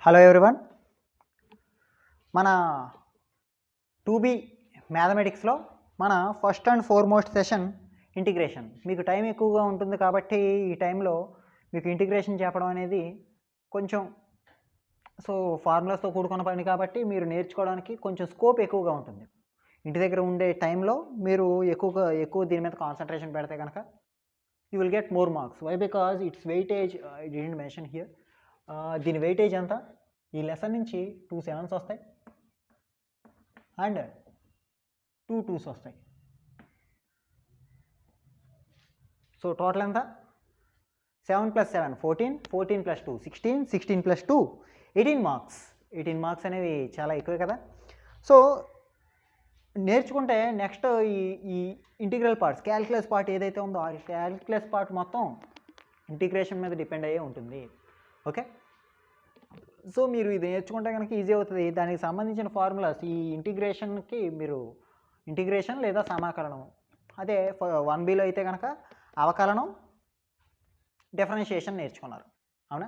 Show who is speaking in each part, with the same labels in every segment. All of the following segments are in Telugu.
Speaker 1: హలో ఎవ్రీవన్, మన 2B మ్యాథమెటిక్స్లో మన first and foremost session integration. మీకు టైం ఎక్కువగా ఉంటుంది కాబట్టి ఈ టైంలో మీకు ఇంటిగ్రేషన్ చెప్పడం అనేది కొంచెం ఫార్ములాస్తో కూడుకున్న పని కాబట్టి మీరు నేర్చుకోవడానికి కొంచెం స్కోప్ ఎక్కువగా ఉంటుంది. ఇంటి దగ్గర ఉండే టైంలో మీరు ఎక్కువ దీని మీద కాన్సన్ట్రేషన్ పెడితే కనుక you will get more marks. Why? Because it's weightage I didn't mention here. దీని వెయిటేజ్ ఎంత? ఈ లెసన్ నుంచి 2 7s వస్తాయి అండ్ 2 2s వస్తాయి. సో టోటల్ ఎంత? 7 + 7 14, 14 + 2 16, 16 + 2 18 మార్క్స్. 18 మార్క్స్ అనేవి చాలా ఎక్కువే కదా. సో నేర్చుకుంటే నెక్స్ట్ ఈ ఇంటిగ్రల్ పార్ట్స్, క్యాలిక్యులస్ పార్ట్ ఏదైతే ఉందో ఆ క్యాలిక్యులస్ పార్ట్ మొత్తం ఇంటిగ్రేషన్ మీద డిపెండ్ అయ్యే ఉంటుంది. ఓకే, సో మీరు ఇది నేర్చుకుంటే కనుక ఈజీ అవుతుంది. దానికి సంబంధించిన ఫార్ములాస్ ఈ ఇంటిగ్రేషన్కి మీరు ఇంటిగ్రేషన్ లేదా సమాకలనం, అదే 1Bలో అయితే కనుక అవకలనం, డిఫరెన్షియేషన్ నేర్చుకున్నారు. అవునా?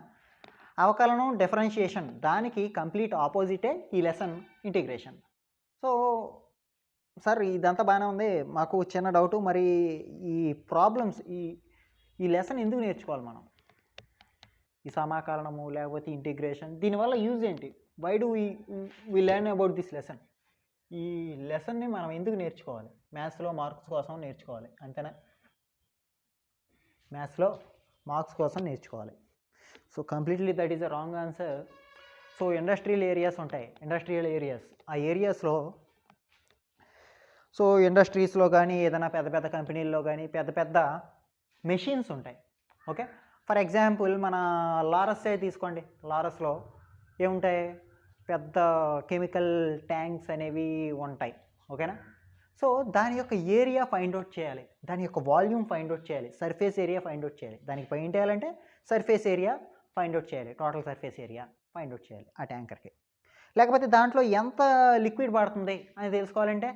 Speaker 1: అవకలనం, డిఫరెన్షియేషన్ దానికి కంప్లీట్ ఆపోజిటే ఈ లెసన్ ఇంటిగ్రేషన్. సో సార్ ఇదంతా బాగానే ఉంది, మాకు చిన్న డౌటు, మరి ఈ ప్రాబ్లమ్స్ ఈ లెసన్ ఎందుకు నేర్చుకోవాలి మనం? ఈ సమాకలనము లేకపోతే ఇంటిగ్రేషన్, దీనివల్ల యూజ్ ఏంటి? Why do we learn about this lesson? ఈ లెసన్ని మనం ఎందుకు నేర్చుకోవాలి? మ్యాథ్స్లో మార్క్స్ కోసం నేర్చుకోవాలి, అంతేనా? మ్యాథ్స్లో మార్క్స్ కోసం నేర్చుకోవాలి. So completely that is a wrong answer. So industrial areas ఉంటాయి, ఇండస్ట్రియల్ ఏరియాస్, ఆ ఏరియాస్లో సో ఇండస్ట్రీస్లో కానీ ఏదైనా పెద్ద పెద్ద కంపెనీల్లో కానీ పెద్ద పెద్ద మెషిన్స్ ఉంటాయి. ఓకే, ఫర్ ఎగ్జాంపుల్ మన లారస్సే తీసుకోండి. లారస్లో ఏముంటాయి? పెద్ద కెమికల్ ట్యాంక్స్ అనేవి ఉంటాయి. ఓకేనా? సో దాని యొక్క ఏరియా ఫైండ్ అవుట్ చేయాలి, దాని యొక్క వాల్యూమ్ ఫైండ్ అవుట్ చేయాలి, సర్ఫేస్ ఏరియా ఫైండ్ అవుట్ చేయాలి. దానికి పెయింట్ వేయాలంటే సర్ఫేస్ ఏరియా ఫైండ్ అవుట్ చేయాలి, total surface area find out చేయాలి ఆ ట్యాంకర్కి. లేకపోతే దాంట్లో ఎంత లిక్విడ్ పడుతుంది అని తెలుసుకోవాలంటే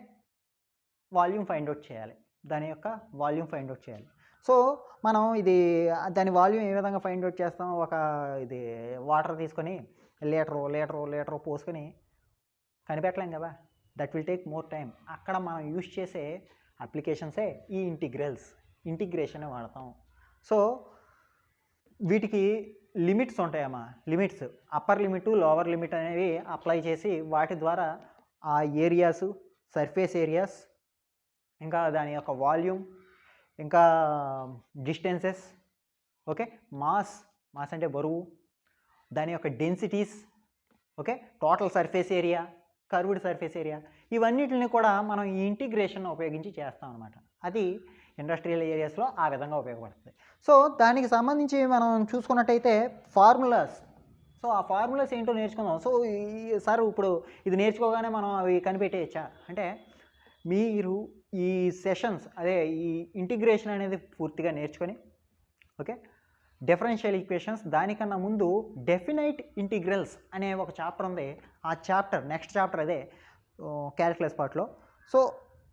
Speaker 1: వాల్యూమ్ ఫైండ్ అవుట్ చేయాలి, దాని యొక్క వాల్యూమ్ ఫైండ్ అవుట్ చేయాలి. సో మనం దాని వాల్యూమ్ ఏ విధంగా ఫైండ్ అవుట్ చేస్తాం? వాటర్ తీసుకొని లీటరు పోసుకొని కనిపెట్టలేం కదా, that will take more time. అక్కడ మనం యూజ్ చేసే అప్లికేషన్సే ఈ ఇంటిగ్రేషన్ వాడతాం. సో వీటికి లిమిట్స్ ఉంటాయమ్మా, limits, upper limit, lower limit అనేవి అప్లై చేసి వాటి ద్వారా ఆ ఏరియాస్, సర్ఫేస్ ఏరియాస్, ఇంకా దాని యొక్క వాల్యూమ్, ఇంకా డిస్టెన్సెస్, ఓకే, మాస్ అంటే బరువు, దాని యొక్క densities, okay, total surface area, curved surface area, ఇవన్నిటిని కూడా మనం ఈ ఇంటిగ్రేషన్ ఉపయోగించి చేస్తాం అనమాట. అది ఇండస్ట్రియల్ ఏరియాస్లో ఆ విధంగా ఉపయోగపడుతుంది. సో దానికి సంబంధించి మనం చూసుకున్నట్టయితే ఫార్ములాస్, సో ఆ ఫార్ములాస్ ఏంటో నేర్చుకుందాం. సో సార్ ఇప్పుడు ఇది నేర్చుకోగానే మనం అవి కనిపెట్టేయచ్చా అంటే, మీరు ఈ సెషన్స్ ఈ ఇంటిగ్రేషన్ అనేది పూర్తిగా నేర్చుకొని, ఓకే, డిఫరెన్షియల్ ఈక్వేషన్స్, దానికన్నా ముందు డెఫినైట్ ఇంటిగ్రల్స్ అనే ఒక చాప్టర్ ఉంది. ఆ చాప్టర్ నెక్స్ట్ చాప్టర్ అదే క్యాలిక్యులస్ పార్ట్లో. సో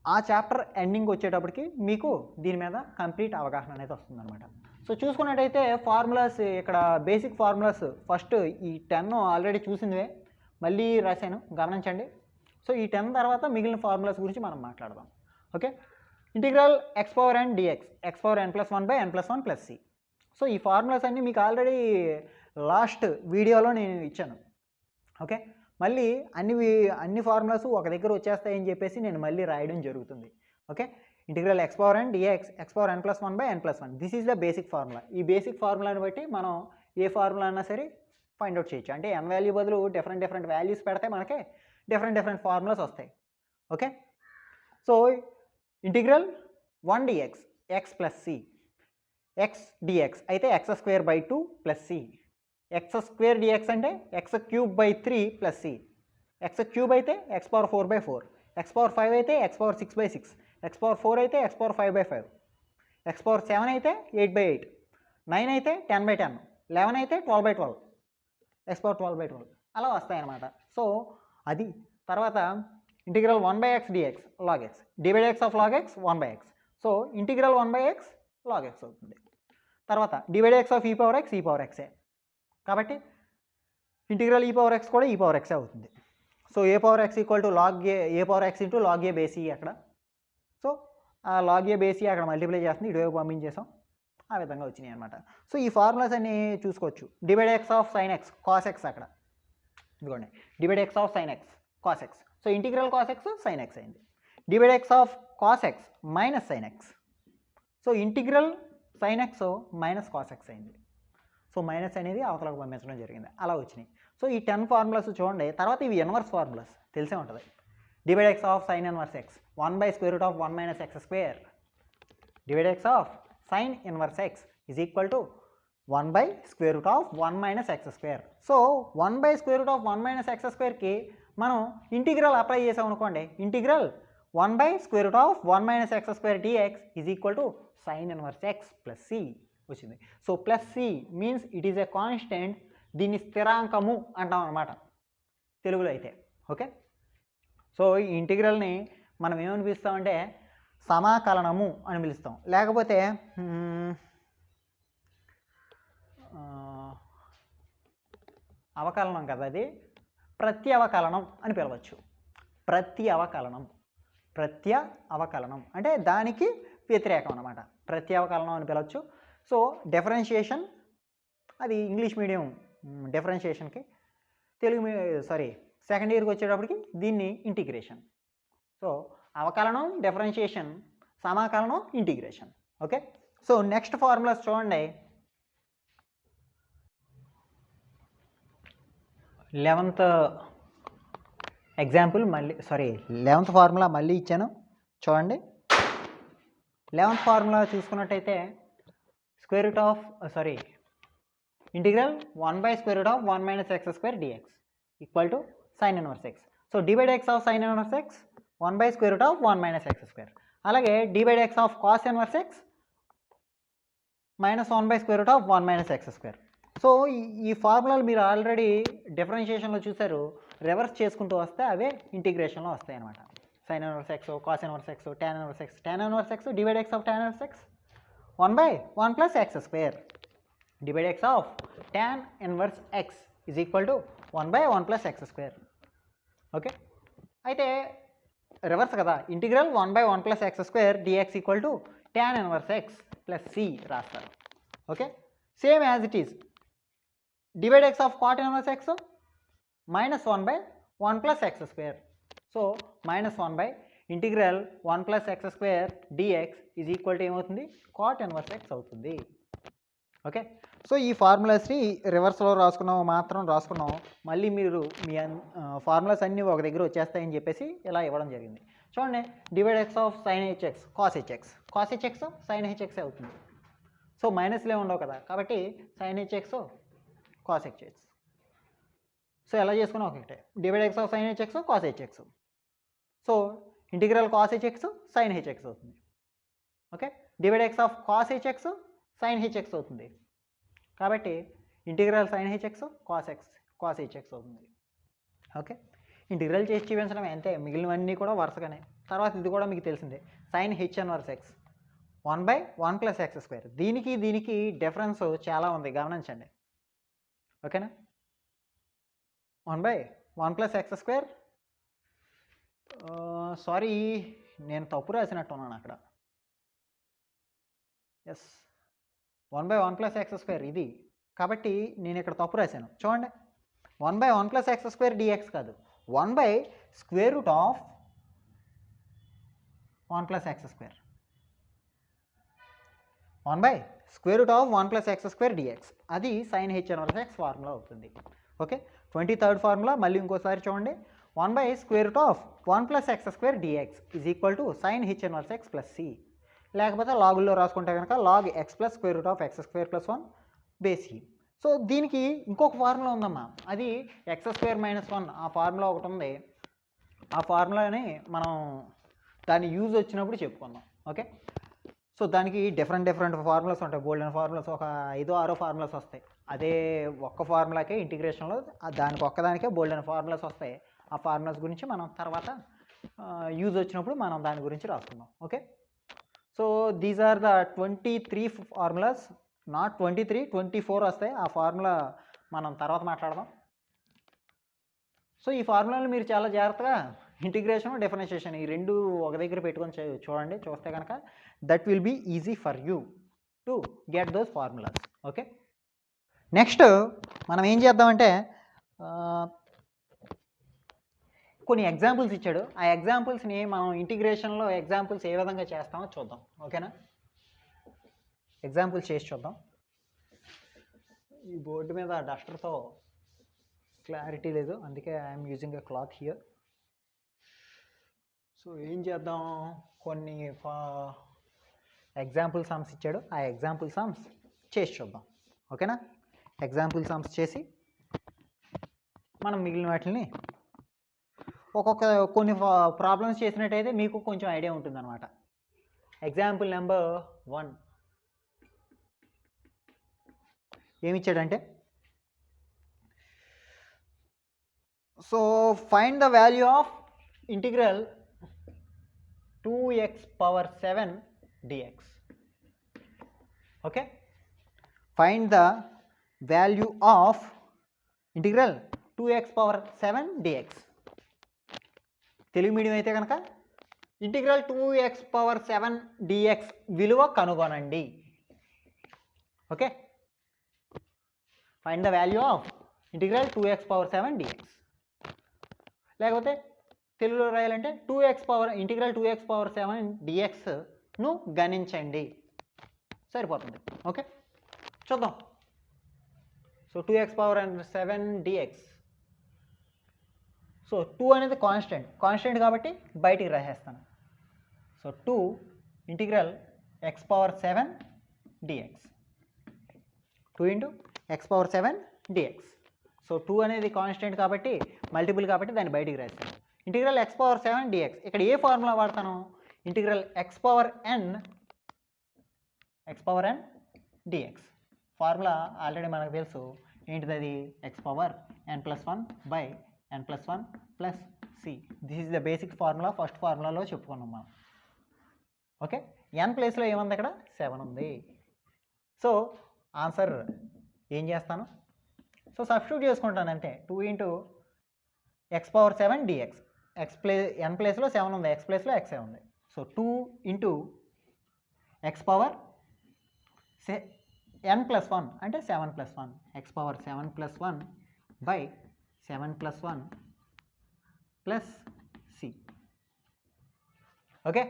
Speaker 1: ఆ చాప్టర్ ఎండింగ్ వచ్చేటప్పటికి మీకు దీని మీద కంప్లీట్ అవగాహన అనేది వస్తుందన్నమాట. సో చూసుకున్నట్టయితే ఫార్ములాస్, ఇక్కడ బేసిక్ ఫార్ములాస్ ఫస్ట్ ఈ 10 ఆల్రెడీ చూసిందే మళ్ళీ రాశాను, గమనించండి. సో ఈ 10 తర్వాత మిగిలిన ఫార్ములాస్ గురించి మనం మాట్లాడదాం. Okay, integral x power n dx, x power n+1/n+1 + c. So ఈ ఫార్ములాస్ అన్నీ మీకు ఆల్రెడీ లాస్ట్ వీడియోలో నేను ఇచ్చాను. ఓకే, మళ్ళీ అన్ని ఫార్ములాస్ ఒక దగ్గర వచ్చేస్తాయని చెప్పేసి నేను మళ్ళీ రాయడం జరుగుతుంది. Okay, integral x power n dx, x power n+1/n+1, this is the basic formula. ఈ బేసిక్ ఫార్ములాని బట్టి మనం ఏ ఫార్ములా అన్నా సరే ఫైండ్ అవుట్ చేయొచ్చు. అంటే n వాల్యూ బదులు డిఫరెంట్ వాల్యూస్ పెడితే మనకే డిఫరెంట్ ఫార్ములాస్ వస్తాయి. Okay, so integral 1 dx, x + c, x dx అయితే x²/2 + c, x² dx అంటే x³/3 + c, x³ అయితే x⁴/4, x⁴ అయితే x⁴6/6, x⁴ అయితే x⁴5/5, x⁴7 అయితే 8/8, 9 అయితే 10/10, 11 అయితే 12/12, x⁴12/12 అలా వస్తాయన్నమాట. సో అది తర్వాత integral 1/x dx log x, d/x of log x 1/x. So integral 1/x log x అవుతుంది. తర్వాత d/x of e power x, e power x. కాబట్టి ఇంటిగ్రల్ ఈ పవర్ ఎక్స్ కూడా ఈ పవర్ ఎక్సే అవుతుంది. So a power x equal to log a power x into log a base e అక్కడ. సో ఆ లాగ్ ఏ బేస్ ఈ అక్కడ మల్టిప్లై చేస్తుంది, ఇటువైపు పంపించేసాం, ఆ విధంగా వచ్చినాయి అనమాట. సో ఈ ఫార్ములాస్ అన్ని చూసుకోవచ్చు. Divide x of sine x cos x అక్కడ ఇదిగోండి, divide x of sine x cos x. So integral cos x sine x అయింది. Divide x of cos x minus sine x. So integral sine x minus cos x అయింది. సో మైనస్ అనేది అవతలకు పంపించడం జరిగింది, అలా వచ్చినాయి. సో ఈ 10 ఫార్ములాస్ చూడండి. తర్వాత ఇవి ఇన్వర్స్ ఫార్ములాస్ తెలిసే ఉంటుంది. Divide x of sine inverse x 1/√1 minus x square. Divide x of sine inverse x is equal to 1/√1 minus x square. So 1/√1 minus x స్క్వేర్కి మనం ఇంటిగ్రల్ అప్లై చేసాం అనుకోండి, integral 1/√1 minus x square dx is equal to sine inverse x plus c వచ్చింది. So plus c means it is a constant, దీన్ని స్థిరాంకము అంటాం అనమాట తెలుగులో అయితే. ఓకే, సో ఈ ఇంటిగ్రల్ని మనం ఏమని పిలుస్తామంటే సమాకలనము అని పిలుస్తాం, లేకపోతే అవకలనం కదా, అది ప్రత్యవకలనం అని పిలవచ్చు. ప్రత్యవకలనం అంటే దానికి వ్యతిరేకం అన్నమాట, ప్రత్యవకలనం అని పిలవచ్చు. సో డిఫరెన్షియేషన్ అది ఇంగ్లీష్ మీడియం డిఫరెన్షియేషన్కి, సెకండ్ ఇయర్కి వచ్చేటప్పటికి దీన్ని ఇంటిగ్రేషన్. సో అవకలనం డిఫరెన్షియేషన్, సమాకలనం integration. Okay, so next formulas చూడండి. 11th ఎగ్జాంపుల్ మళ్ళీ 11th ఫార్ములా మళ్ళీ ఇచ్చాను చూడండి. 11th ఫార్ములా చూసుకున్నట్టయితే integral 1/√1 minus x square d x equal to sine inverse x. So divide x of sine inverse x 1/√1 minus x square. అలాగే divide x of cos inverse x minus 1/√1 minus x square. So ఈ ఫార్ములాలు మీరు ఆల్రెడీ డిఫరెన్షియేషన్లో చూసారు, రివర్స్ చేసుకుంటూ వస్తే అవే ఇంటిగ్రేషన్లో వస్తాయి అనమాట. Sine inverse x, cos inverse x, tan inverse x, tan inverse x, divide x of tan inverse x 1/1 plus x square. Divide x of tan inverse x is equal to 1/1 plus x square. Okay, అయితే రివర్స్ కదా, integral 1/1 plus x square d x equal to tan inverse x plus c రాస్తారు. Okay, same as it is divide x of cot inverse x minus 1/1 plus x square. So minus 1 integral 1 plus x square dx is equal to ఏమవుతుంది, cot ఇన్వర్స్ ఎక్స్ అవుతుంది. ఓకే, సో ఈ ఫార్ములాస్ని రివర్స్లో రాసుకున్నాం. మళ్ళీ మీరు మీ ఫార్ములాస్ అన్నీ ఒక దగ్గర వచ్చేస్తాయని చెప్పేసి ఇలా ఇవ్వడం జరిగింది. చూడండి, divide x of sine h x cos h x sine h x అవుతుంది. సో మైనస్లే ఉండవు కదా, కాబట్టి sine h x cos h x. So ఎలా చేసుకున్నాం ఒకటే, divide x of sine h x cos h x. So integral cos h x sine h x అవుతుంది. Okay, divide x of cos h x sine h x అవుతుంది, కాబట్టి integral sine h x cos h x అవుతుంది. ఓకే, ఇంటిగ్రల్ చేసి చూపించడం అంతే, మిగిలినవన్నీ కూడా వరుసగానే. తర్వాత ఇది కూడా మీకు తెలిసిందే, sine H inverse x 1/1 plus x square. దీనికి డిఫరెన్స్ చాలా ఉంది, గమనించండి. ఓకేనా, 1/1 ప్లస్ ఎక్స్ స్క్వేర్, నేను తప్పు రాసినట్టున్నాను అక్కడ. 1/1 ప్లస్ ఎక్స్ స్క్వేర్ ఇది, కాబట్టి నేను ఇక్కడ తప్పు రాశాను. చూడండి, 1/1 ప్లస్ ఎక్స్ స్క్వేర్ డిఎక్స్ కాదు, 1/√1 plus x square. 1/√1 plus x square d x, అది sine H inverse x formula అవుతుంది. ఓకే, 23rd ఫార్ములా మళ్ళీ ఇంకోసారి చూడండి. 1/√1 plus x square dx is equal to sine H inverse x plus c. లేకపోతే లాగుల్లో రాసుకుంటే కనుక log x plus x square plus 1 base e. So దీనికి ఇంకొక ఫార్ములా ఉందమ్మా, అది ఎక్స్ స్క్వేర్ మైనస్ 1, ఆ ఫార్ములా ఒకటి ఉంది. ఆ ఫార్ములాని మనం దాని యూజ్ వచ్చినప్పుడు చెప్పుకుందాం. ఓకే, సో దానికి డిఫరెంట్ ఫార్ములాస్ ఉంటాయి, బోల్డెన్ ఫార్ములాస్, ఒక 5-6 ఫార్ములాస్ వస్తాయి. అదే ఒక్క ఫార్ములాకే ఇంటిగ్రేషన్లో దానికి ఒక్కదానికే బోల్డెన్ ఫార్ములాస్ వస్తాయి. ఆ ఫార్ములాస్ గురించి మనం తర్వాత యూజ్ వచ్చినప్పుడు మనం దాని గురించి రాసుకుందాం. Okay, so these are the 23 formulas, not 23, 24 వస్తాయి. ఆ ఫార్ములా మనం తర్వాత మాట్లాడదాం. సో ఈ ఫార్ములాలు మీరు చాలా జాగ్రత్తగా ఇంటిగ్రేషన్ డిఫరెన్షియేషన్ ఈ రెండు ఒక దగ్గర పెట్టుకొని చూడండి. చూస్తే కనుక that will be easy for you to get those formulas. Okay, next మనం ఏం చేద్దామంటే కొన్ని ఎగ్జాంపుల్స్ ఇచ్చాడు. ఆ ఎగ్జాంపుల్స్ని మనం ఇంటిగ్రేషన్లో ఎగ్జాంపుల్స్ ఏ విధంగా చేస్తామో చూద్దాం. ఓకేనా, ఎగ్జాంపుల్స్ చేసి చూద్దాం. ఈ బోర్డు మీద డస్టర్తో క్లారిటీ లేదు, అందుకే I'm using a cloth here. So ఏం చేద్దాం, కొన్ని ఎగ్జాంపుల్ సమ్స్ ఇచ్చాడు, ఆ ఎగ్జాంపుల్ సమ్స్ చేసి చూద్దాం. ఓకేనా, ఎగ్జాంపుల్ సమ్స్ చేసి మనం మిగిలిన వాటిని కొన్ని ప్రాబ్లమ్స్ చేసినట్టయితే మీకు కొంచెం ఐడియా ఉంటుందన్నమాట. ఎగ్జాంపుల్ నెంబర్ 1 ఏమిచ్చాడంటే, so find the value of integral 2x⁴ dx. Okay, find the value of integral 2x⁴ dx. Telugu medium అయితే కనుక ఇంటిగ్రల్ 2x⁴ dx విలువ కనుగొనండి. Okay, find the value of integral 2x⁴ dx. లేకపోతే తెలుగులో రాయాలంటే ఇంటిగ్రల్ 2x⁴ dxను గణించండి, సరిపోతుంది. ఓకే, చూద్దాం. So 2x⁴ dx. సో 2 అనేది కాన్స్టెంట్ కాబట్టి బయటికి రాసేస్తాను. So 2 integral x⁴ dx, 2 into x⁴ dx. So 2 అనేది కాన్స్టెంట్ కాబట్టి మల్టిపుల్ కాబట్టి దాన్ని బయటికి రాస్తాను. ఇంటిగ్రల్ x⁴ dx, ఇక్కడ ఏ ఫార్ములా వాడతాను, integral x⁴n dx. Formula already మనకు తెలుసు, ఏంటిది అది, x⁴n+1/n+1+c. This is the basic formula, first ఫార్ములాలో చెప్పుకున్నాం మనం. ఓకే, n ప్లేస్లో ఏముంది, అక్కడ 7 ఉంది. సో ఆన్సర్ ఏం చేస్తాను, సో సబ్స్టిట్యూట్ చేసుకుంటాను అంతే. 2 ఇంటూ x⁴ dx, n ప్లేస్లో 7 ఉంది, x ప్లేస్లో x ఉంది. సో 2 ఇంటూ x⁴n+1 అంటే 7+1, x⁴7+1/7+1+c. Okay,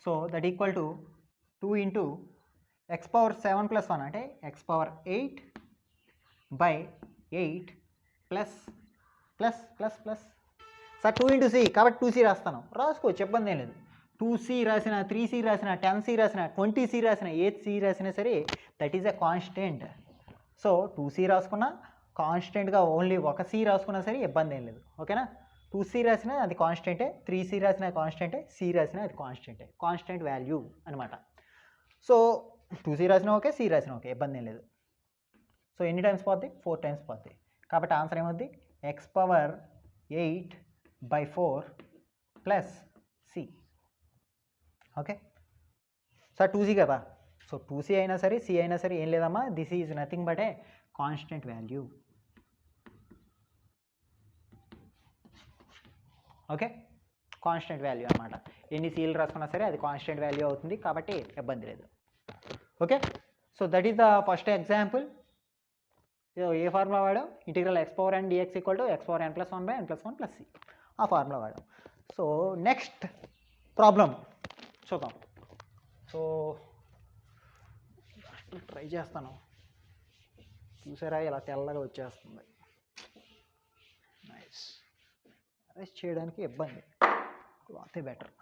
Speaker 1: so that equal to 2 into x⁴7+1 అంటే x⁴8/8 plus sir 2 into c కాబట్టి 2c రాస్తాను, రాసుకోవచ్చు, ఇబ్బంది ఏం లేదు. 2c రాసిన, 3c రాసిన, 10c రాసిన, 20c రాసిన, 8c రాసినా సరే that is a constant. So 2c రాసుకున్నా కాన్స్టెంట్గా ఓన్లీ ఒక c రాసుకున్నా సరే ఇబ్బంది ఏం లేదు. ఓకేనా, 2c రాసినా అది కాన్స్టెంటే, 3c రాసినా కాన్స్టెంటే, c రాసినా అది కాన్స్టెంటే, కాన్స్టెంట్ వాల్యూ అనమాట. సో 2c రాసినా ఓకే, c రాసినా ఓకే, ఇబ్బంది ఏం లేదు. సో ఎన్ని టైమ్స్ పోద్ది, 4 టైమ్స్ పోద్ది. కాబట్టి ఆన్సర్ ఏమవుద్ది, x⁴8/4+c. ఓకే సార్ 2c కదా, సో 2c అయినా సరే c అయినా సరే ఏం లేదమ్మా, this is nothing but A constant value. Okay, constant value అనమాట. ఎన్ని cలు రాసుకున్నా సరే అది కాన్స్టెంట్ వాల్యూ అవుతుంది, కాబట్టి ఇబ్బంది లేదు. Okay, so that is the first example. ఏ ఫార్ములా వాడాం, ఇంటిగ్రల్ x⁴n dx = x⁴n+1/n+1+c, ఆ ఫార్ములా వాడాం. సో నెక్స్ట్ ప్రాబ్లం చూద్దాం. సో ట్రై చేస్తాను, చూసారా ఇలా తెల్లగా వచ్చేస్తుంది. నైస్, అరెస్ట్ చేయడానికి ఇబ్బంది, క్లాతే బెటర్.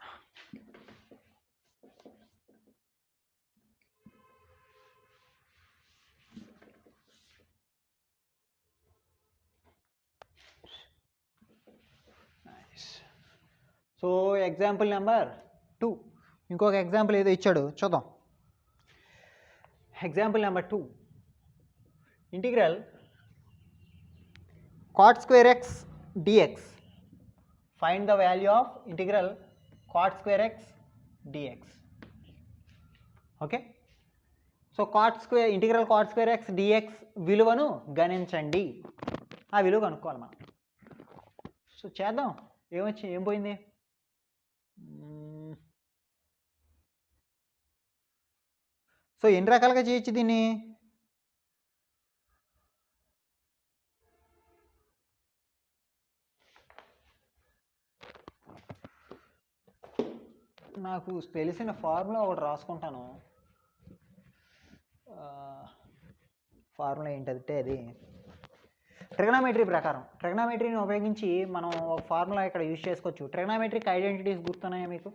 Speaker 1: సో ఎగ్జాంపుల్ నెంబర్ 2, ఇంకొక ఎగ్జాంపుల్ ఏదో ఇచ్చాడు చూద్దాం. Example number 2, integral cot²x dx. Find the value of integral cot²x dx. Okay, so integral cot²x dx విలువను గణించండి ఆ విలువ కనుక్కోవాలి మనం. సో చేద్దాం. ఏం పోయింది? సో ఎన్ని రకాలుగా చేయొచ్చు దీన్ని? నాకు తెలిసిన ఫార్ములా ఒకటి రాసుకుంటాను. ఫార్ములా ఏంటంటే అది ట్రిగనామెట్రీ ప్రకారం. ట్రిగనామెట్రీని ఉపయోగించి మనం ఒక ఫార్ములా ఇక్కడ యూజ్ చేసుకోవచ్చు. ట్రిగనామెట్రిక్ ఐడెంటిటీస్ గుర్తున్నాయా మీకు?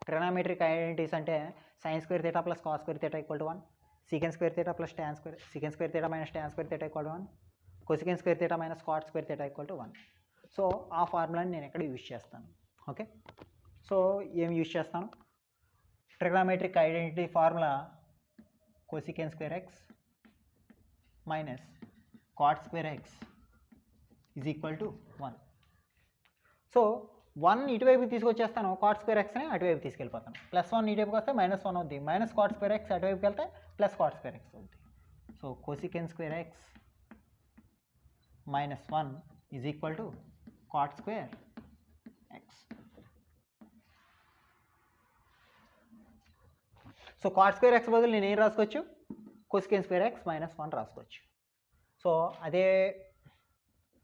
Speaker 1: ట్రిగనామెట్రిక్ ఐడెంటిటీస్ అంటే sine square theta plus cos square theta equal to 1, secant square theta plus secant square theta minus tan square theta equal to 1, cosecant square theta minus cot square theta equal to 1. So ఆ ఫార్ములాని నేను ఇక్కడ యూజ్ చేస్తాను. ఓకే, సో ఏం యూజ్ చేస్తాను? Trigonometric identity formula cosecant square x minus cot square x is equal to 1. So 1 ఇటువైపు తీసుకొచ్చేస్తాను, కాట్ స్క్వేర్ ఎక్స్ని అటువైపు తీసుకెళ్ళిపోతాను. +1 ఇటువైపుకి వస్తే -1 అవుతుంది, మైనస్ కాట్ స్క్వేర్ ఎక్స్ అటువైపుకి వెళ్తే ప్లస్ కాట్ స్క్వేర్ ఎక్స్ అవుతుంది. So cosec square x -1 is equal to cot square x. So cot square x బదులు నేను ఏం రాసుకోవచ్చు? కొసికెన్ స్క్వేర్ ఎక్స్ -1 రాసుకోవచ్చు. సో అదే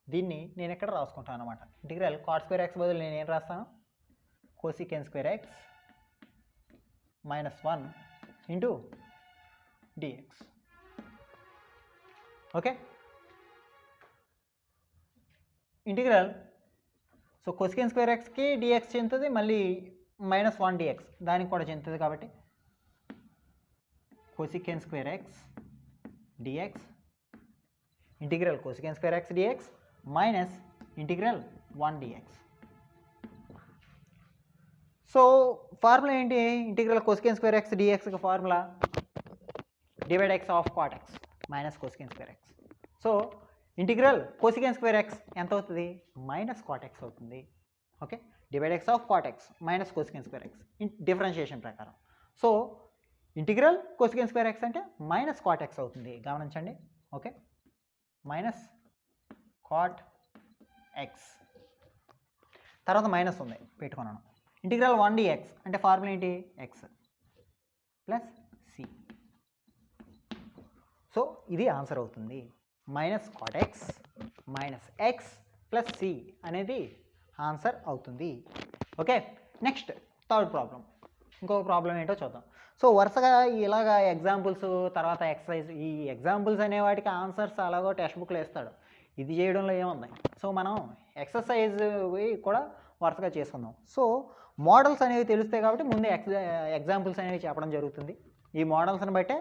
Speaker 1: దీన్ని నేను ఎక్కడ రాసుకుంటాను అనమాట. ఇంటిగ్రల్ కాట్ స్క్వేర్ ఎక్స్ బదులు నేను ఏం రాస్తాను? Cosec square x -1 into d x. Okay, integral so cosec square ఎక్స్కి డిఎక్స్ చెందుతుంది, మళ్ళీ -1 డిఎక్స్ దానికి కూడా చెందుతుంది. కాబట్టి cosec square x d x integral cosec square x d x minus integral 1 d x. So formula ఏంటి? ఇంటిగ్రల్ కొసికెన్ స్క్వేర్ ఎక్స్ డిఎక్స్కి formula divide x of cot x minus cosec square x. So integral cosec square x ఎంత అవుతుంది? -కాట్ ఎక్స్ అవుతుంది. Okay, divide x of cot x minus cosec square x differentiation ప్రకారం. So integral cosec square x అంటే -కాట్ ఎక్స్ అవుతుంది, గమనించండి. ఓకే, -కాట్ ఎక్స్ తర్వాత మైనస్ ఉంది పెట్టుకున్నాను. ఇంటిగ్రల్ 1 డిఎక్స్ అంటే ఫార్ములా ఏంటి? X plus C. సో ఇది ఆన్సర్ అవుతుంది. -Cot x x plus C అనేది ఆన్సర్ అవుతుంది. Okay, next third problem. ఇంకొక ప్రాబ్లం ఏంటో చూద్దాం. సో వరుసగా ఇలాగా ఎగ్జాంపుల్స్ తర్వాత ఎక్సర్సైజ్, ఈ ఎగ్జాంపుల్స్ అనే వాటికి ఆన్సర్స్ అలాగో టెక్స్ట్ బుక్లో ఇస్తాడు, ఇది చేయడంలో ఏముంది. సో మనం ఎక్సర్సైజ్ కూడా వరుసగా చేసుకుందాం. సో మోడల్స్ అనేవి తెలుస్తాయి కాబట్టి ముందు ఎగ్జాంపుల్స్ అనేవి చెప్పడం జరుగుతుంది. ఈ మోడల్స్ని బట్టే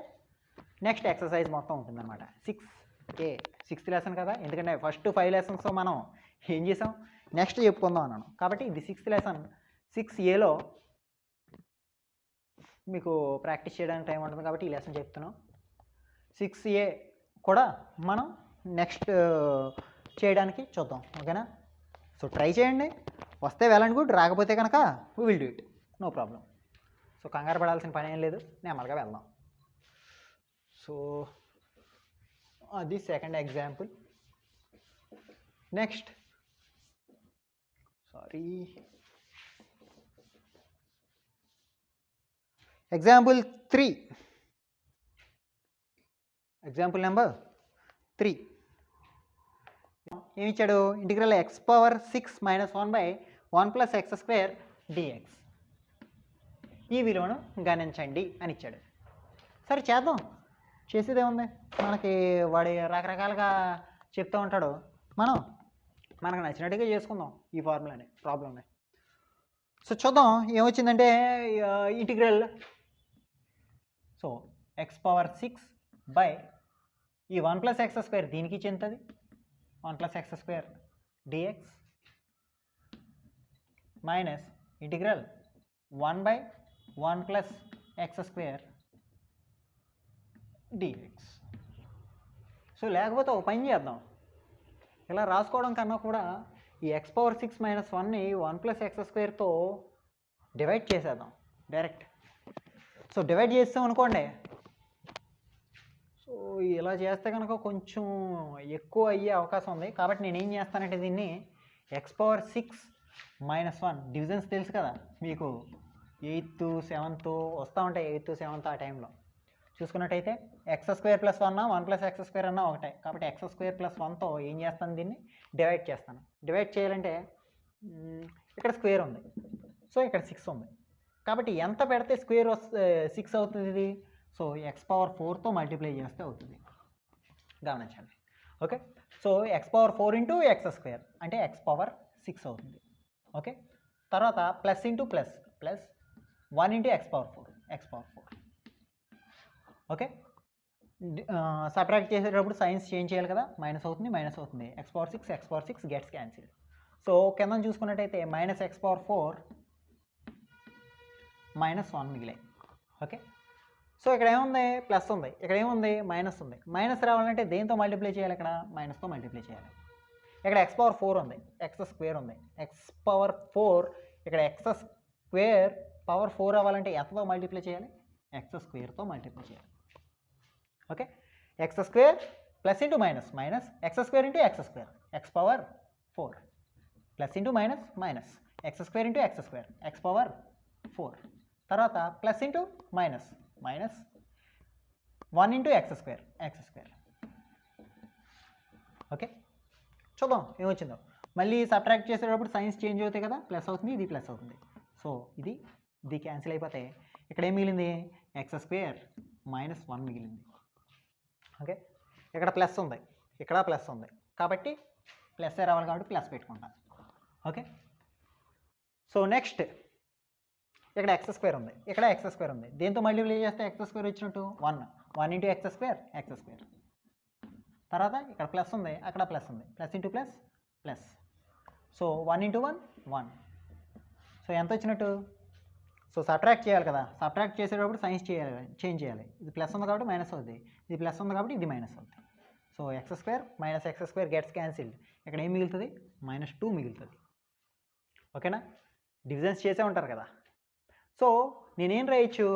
Speaker 1: నెక్స్ట్ ఎక్సర్సైజ్ మొత్తం ఉంటుందన్నమాట. 6A 6th లెసన్ కదా, ఎందుకంటే ఫస్ట్ 5 లెసన్స్ మనం ఏం చేసాం నెక్స్ట్ చెప్పుకుందాం అన్నాను. కాబట్టి ఇది 6th లెసన్. 6Aలో మీకు ప్రాక్టీస్ చేయడానికి టైం ఉంటుంది కాబట్టి ఈ లెసన్ చెప్తున్నాం. 6A కూడా మనం నెక్స్ట్ చేయడానికి చూద్దాం. ఓకేనా? సో ట్రై చేయండి, వస్తే వెళ్ళండి గుడ్, రాకపోతే కనుక we will do it, no problem. So కంగారు పడాల్సిన పని ఏం లేదు, నెమ్మదిగా వెళ్దాం. సో అది second example. Next example 3. Example number 3 ఏమి ఇచ్చాడు? ఇంటిగ్రల్ x⁻6 - 1/1 + x² dx ఈ విలువను గణించండి అని ఇచ్చాడు. సరే చేద్దాం, చేసేదేముంది, మనకి వాడి రకరకాలుగా చెప్తూ ఉంటాడు, మనకు నచ్చినట్టుగా చేసుకుందాం ఈ ఫార్ములాని, ప్రాబ్లమ్ని. సో చూద్దాం ఏమొచ్చిందంటే ఇంటిగ్రల్ సో x⁻6 ఈ 1 + x² దీనికి చెందుతుంది, 1 + x² dx minus integral 1/1 + x² dx. So లేకపోతే ఒక పని చేద్దాం, ఇలా రాసుకోవడం కన్నా కూడా ఈ x⁻6 - 1ని 1 + x²తో డివైడ్ చేసేద్దాం డైరెక్ట్. సో డివైడ్ చేస్తాం అనుకోండి, సో సో ఇలా చేస్తే కనుక కొంచెం ఎక్కువ అయ్యే అవకాశం ఉంది. కాబట్టి నేను ఏం చేస్తానంటే దీన్ని x⁻6 - 1 డివిజన్స్ తెలుసు కదా మీకు, 8th 7th వస్తూ ఉంటాయి, 8th 7th ఆ టైంలో చూసుకున్నట్టయితే x² + 1 1 + x² అన్నా ఒకటే. కాబట్టి x² + 1తో ఏం చేస్తాను, దీన్ని డివైడ్ చేస్తాను. డివైడ్ చేయాలంటే ఇక్కడ స్క్వేర్ ఉంది, సో ఇక్కడ 6 ఉంది. కాబట్టి ఎంత పెడితే స్క్వేర్ 6 అవుతుంది ఇది? సో x⁻4తో మల్టిప్లై చేస్తే అవుతుంది, గమనించండి. ఓకే, సో x⁻4 × x² అంటే x⁻6 అవుతుంది. ఓకే, తర్వాత plus into plus plus 1 × x⁻4. Okay, subtract చేసేటప్పుడు సైన్స్ చేంజ్ చేయాలి కదా, మైనస్ అవుతుంది మైనస్ అవుతుంది. x⁻6 gets cancelled. సో కింద చూసుకున్నట్టయితే -x⁻4 -1 మిగిలాయి. ఓకే, సో ఇక్కడ ఏముంది, ప్లస్ ఉంది, ఇక్కడ ఏముంది, మైనస్ ఉంది. మైనస్ రావాలంటే దేంతో మల్టిప్లై చేయాలి, ఇక్కడ మైనస్తో మల్టిప్లై చేయాలి. ఇక్కడ x⁻4 ఉంది, x² ఉంది. x⁻4 ఇక్కడ x² పవర్ 4 అవ్వాలంటే ఎంతతో మల్టిప్లై చేయాలి, x²తో మల్టిప్లై చేయాలి. Okay, x² plus into minus minus x² × x², x⁻4 plus into minus minus x² × x², x⁻4. తర్వాత plus into minus minus 1 × x². Okay, చూద్దాం ఏమొచ్చిందో. మళ్ళీ సబ్ట్రాక్ట్ చేసేటప్పుడు సైన్స్ చేంజ్ అవుతాయి కదా, ప్లస్ అవుతుంది, ఇది ప్లస్ అవుతుంది. సో ఇది క్యాన్సిల్ అయిపోతే ఇక్కడ ఏం మిగిలింది, x² - 1 మిగిలింది. ఓకే, ఇక్కడ ప్లస్ ఉంది, ఇక్కడ ప్లస్ ఉంది, కాబట్టి ప్లస్ రావాలి కాబట్టి ప్లస్ పెట్టుకుంటాను. ఓకే, సో నెక్స్ట్ ఇక్కడ x² ఉంది, ఇక్కడ x² ఉంది. దేంతో మల్టిప్లై చేస్తే x² వచ్చినట్టు 1 × x². తర్వాత ఇక్కడ ప్లస్ ఉంది, అక్కడ ప్లస్ ఉంది, plus into plus plus. So 1 × 1 1. So ఎంత వచ్చినట్టు, సో సబ్ట్రాక్ట్ చేయాలి కదా, సబ్ట్రాక్ట్ చేసేటప్పుడు సైన్స్ చేంజ్ చేయాలి. ఇది ప్లస్ ఉంది కాబట్టి మైనస్ అవుతుంది, ఇది ప్లస్ ఉంది కాబట్టి ఇది మైనస్ అవుతుంది. So x² - x² gets cancelled. ఇక్కడ ఏం మిగులుతుంది, -2 మిగులుతుంది. ఓకేనా, డివిజన్స్ చేసే ఉంటారు కదా. సో నేనేం రాయొచ్చు,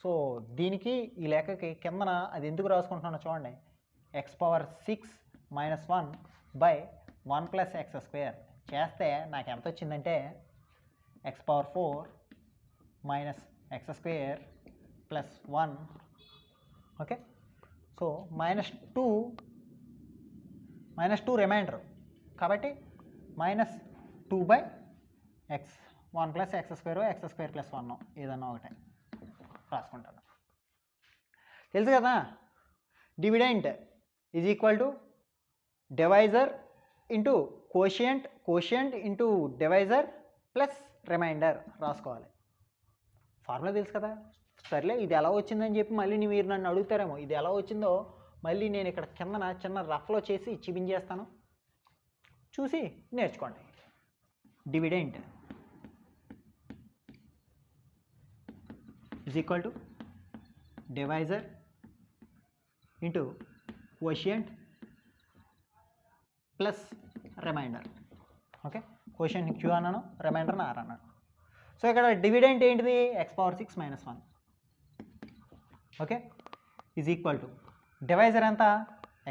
Speaker 1: సో దీనికి ఈ లెక్కకి కిందన అది ఎందుకు రాసుకుంటున్నానో చూడండి, x⁻6 - 1 / 1 + x² చేస్తే నాకు ఎంత వచ్చిందంటే x⁻4 - x² + 1. Okay, so -2 reminder కాబట్టి -2/x 1 + x² x² + 1 ఏదన్నా ఒకటే రాసుకుంటాను. తెలుసు కదా, dividend is equal to divisor into quotient into divisor plus remainder రాసుకోవాలి. ఫార్ములా తెలుసు కదా. సర్లే, ఇది ఎలా వచ్చిందని చెప్పి మళ్ళీ మీరు నన్ను అడుగుతారేమో, ఇది ఎలా వచ్చిందో మళ్ళీ నేను ఇక్కడ కిందన చిన్న రఫ్లో చేసి చూపించేస్తాను, చూసి నేర్చుకోండి. Dividend is equal to divisor into quotient plus remainder. Okay, quotient Q అన్నాను, రిమైండర్ని R అన్నాను. సో ఇక్కడ డివిడెంట్ ఏంటిది, x⁻6 - 1. Okay, is equal to divisor ఎంత,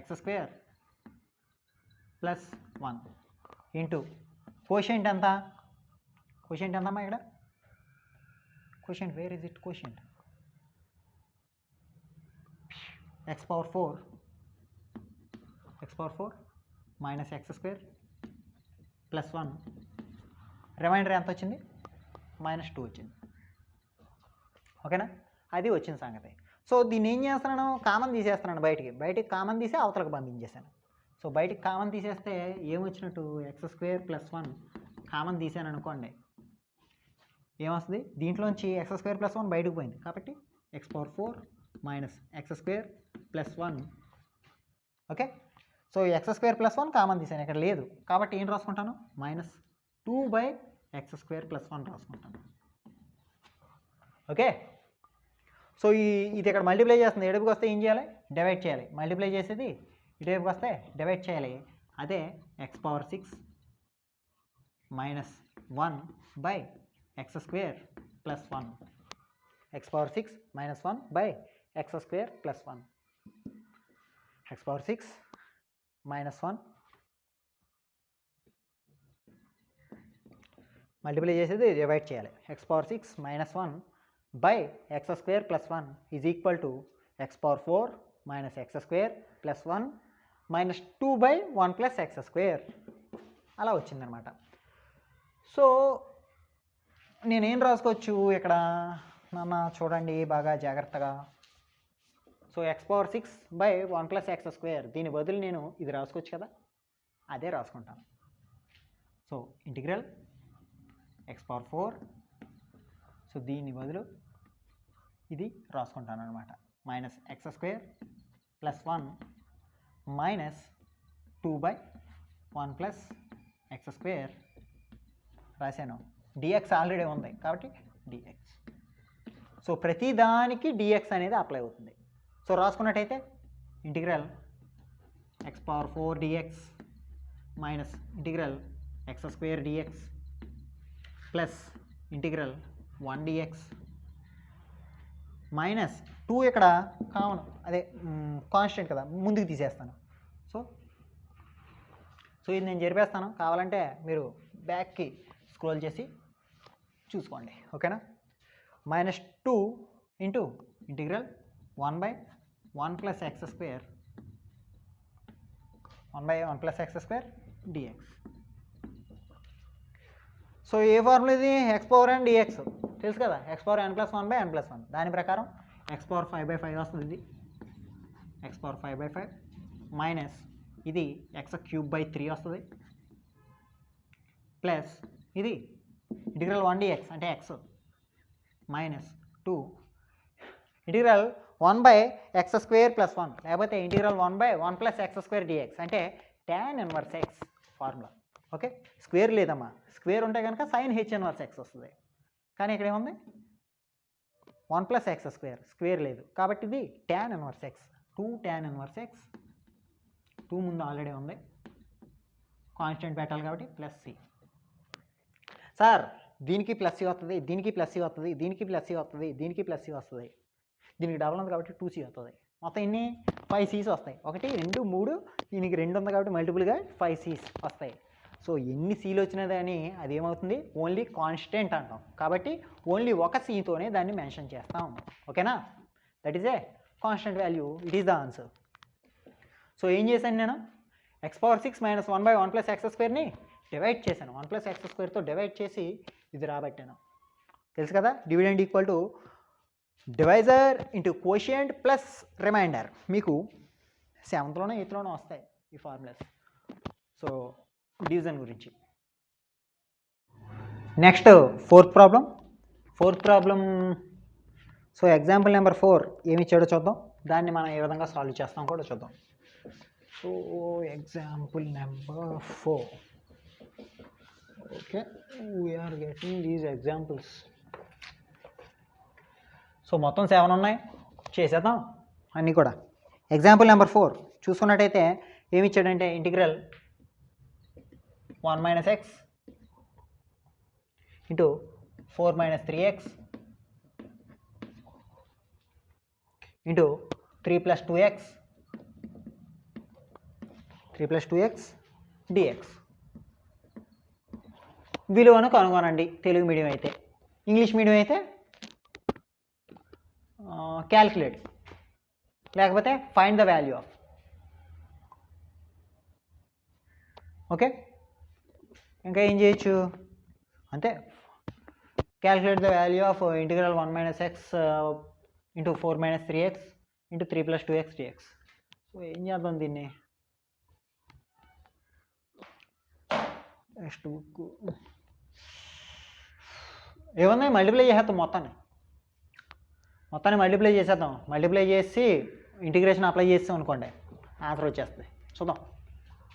Speaker 1: x² + 1 ఇంటూ కోషియంట్ ఎంత, కోషియంట్ ఎంతమ్మా ఇక్కడ, quotient where is it, quotient x⁻4 - x² + 1. Remainder ఎంత వచ్చింది, -2 వచ్చింది. ఓకేనా, అది వచ్చిన సంగతి. సో దీన్ని ఏం చేస్తున్నాను, కామన్ తీసేస్తున్నాను, బయటికి కామన్ తీసి అవతలకు పంపించేశాను. సో బయటికి కామన్ తీసేస్తే ఏమొచ్చినట్టు, x² + 1 కామన్ తీసాను అనుకోండి, ఏమొస్తుంది, దీంట్లోంచి x² + 1 బయటకు పోయింది కాబట్టి x⁻4 - x² + 1. Okay, so x² + 1 common తీసాను, ఇక్కడ లేదు కాబట్టి ఏం రాసుకుంటాను, -2/x² + 1 రాసుకుంటాను. ఓకే, సో ఇది ఇక్కడ మల్టిప్లై చేస్తుంది, ఎడపుకి వస్తే ఏం చేయాలి, డివైడ్ చేయాలి. మల్టిప్లై చేసేది ఇటువైపుకి వస్తే డివైడ్ చేయాలి. అదే x⁻6 - 1/x² + 1. x⁻6 - 1/x² + 1. X power 6 minus 1 multiply చేసేది డివైడ్ చేయాలి. X power 6 minus 1 by x square plus 1 is equal to X power 4 minus x square plus 1 minus 2 by 1 plus x square అలా వచ్చిందనమాట. సో నేనేం రాసుకోవచ్చు ఇక్కడ నాన్న చూడండి బాగా జాగ్రత్తగా. So x power 6 by 1 plus x square, దీని బదులు నేను ఇది రాసుకోవచ్చు కదా, అదే రాసుకుంటాను. So integral x power 4, so దీని బదులు ఇది రాసుకుంటాను అనమాట. Minus x square plus 1 minus 2 by 1 plus x square రాశాను. డిఎక్స్ ఆల్రెడీ ఉంది కాబట్టి డిఎక్స్. సో ప్రతి దానికి డిఎక్స్ అనేది అప్లై అవుతుంది. సో రాసుకున్నట్టయితే integral x power 4 d x minus integral x square d x plus integral 1 d x minus 2 ఇక్కడ కామన్, అదే కాన్స్టెంట్ కదా, ముందుకు తీసేస్తాను. సో ఇది నేను జరిపేస్తాను, కావాలంటే మీరు బ్యాక్కి స్క్రోల్ చేసి చూసుకోండి, ఓకేనా. Minus 2 into integral 1 by 1 plus x square 1 by 1 plus x square dx. So ఏ ఫార్ములా ఇది? ఎక్స్ పవర్ n డిఎక్స్ తెలుసు కదా, x power n plus 1 by n plus 1. దాని ప్రకారం ఎక్స్ పవర్ 5 బై 5 వస్తుంది. ఇది ఎక్స్ పవర్ 5 బై 5 మైనస్ ఇది ఎక్స్ క్యూబ్ బై 3 వస్తుంది ప్లస్ ఇది ఇంటిగ్రల్ 1 డిఎక్స్ అంటే x minus 2 integral 1 by x square plus 1, లేకపోతే integral 1 by 1 plus x square dx అంటే tan inverse x formula. Okay, square లేదమ్మా, స్క్వేర్ ఉంటే కనుక సైన్ హెచ్ ఇన్వర్స్ ఎక్స్ వస్తుంది. కానీ ఇక్కడ ఏముంది 1 ప్లస్ ఎక్స్ స్క్వేర్, స్క్వేర్ లేదు కాబట్టి ఇది tan inverse X. 2 tan inverse X, 2 ముందు ఆల్రెడీ ఉంది, కాన్స్టెంట్ పెట్టాలి కాబట్టి ప్లస్ సి. సార్ దీనికి ప్లస్ సి వస్తుంది, దీనికి ప్లస్ సి వస్తుంది, దీనికి ప్లస్ సి వస్తుంది, దీనికి ప్లస్ సి వస్తుంది, దీనికి డబల్ ఉంది కాబట్టి 2c వస్తుంది. మొత్తం ఇన్ని 5 c's వస్తాయి. 1 2 3, దీనికి 2 ఉంది కాబట్టి మల్టిపుల్గా 5 c's వస్తాయి. సో ఎన్ని సీలు వచ్చినా కానీ అది ఏమవుతుంది, ఓన్లీ కాన్స్టెంట్ అంటాం కాబట్టి ఓన్లీ ఒక సీతోనే దాన్ని మెన్షన్ చేస్తాం, ఓకేనా. That is a constant value, it is the answer. So ఏం చేశాను నేను, x power 6 minus 1 by 1 plus x స్క్వేర్ని డివైడ్ చేశాను. 1 ప్లస్ ఎక్స్ స్క్వేర్తో డివైడ్ చేసి ఇది రాబట్టాను. తెలుసు కదా, dividend equal to divisor into quotient plus remainder. మీకు 7th 8th వస్తాయి ఈ ఫార్ములాస్. సో డివిజన్ గురించి. Next fourth problem. So example number 4 ఏమి ఇచ్చాడో చూద్దాం, దాన్ని మనం ఏ విధంగా సాల్వ్ చేస్తాం కూడా చూద్దాం. So example number 4. Okay, we are getting these examples. So మొత్తం 7 ఉన్నాయి, చేసేద్దాం అన్నీ కూడా. ఎగ్జాంపుల్ నెంబర్ 4 చూసుకున్నట్టయితే ఏమి ఇచ్చాడంటే integral 1 minus x into 4 minus 3x into 3 plus 2x dx. విలువను కనుగొనండి తెలుగు మీడియం అయితే. ఇంగ్లీష్ మీడియం అయితే క్యాల్కులేట్, లేకపోతే find the value of. Okay, ఇంకా ఏం చేయొచ్చు అంటే calculate the value of integral 1 minus x into 4 minus 3x into 3 plus 2x dx. So ఏం చేద్దాం దీన్ని, టెక్స్ట్ బుక్ ఏమన్నా మల్టిప్లై చేసేద్దాం, మొత్తాన్ని మల్టిప్లై చేసేద్దాం. మల్టిప్లై చేసి ఇంటిగ్రేషన్ అప్లై చేస్తాం అనుకోండి, ఆన్సర్ వచ్చేస్తుంది. చూద్దాం.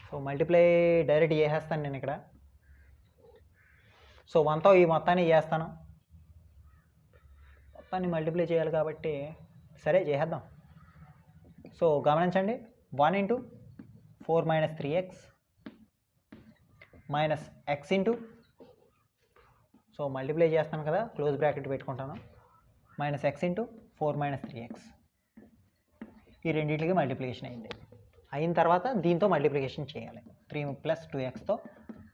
Speaker 1: సో మల్టిప్లై డైరెక్ట్ చేసేస్తాను నేను ఇక్కడ. సో 1తో ఈ మొత్తాన్ని చేస్తాను, మొత్తాన్ని మల్టిప్లై చేయాలి కాబట్టి సరే చేసేద్దాం. సో గమనించండి, 1 into 4 minus 3x minus x into, so multiply చేస్తాను కదా, క్లోజ్ బ్రాకెట్ పెట్టుకుంటాను, minus x into 4 minus 3x. ఈ రెండింటికి మల్టిప్లికేషన్ అయింది. అయిన తర్వాత దీంతో మల్టిప్లికేషన్ చేయాలి. 3 + 2xతో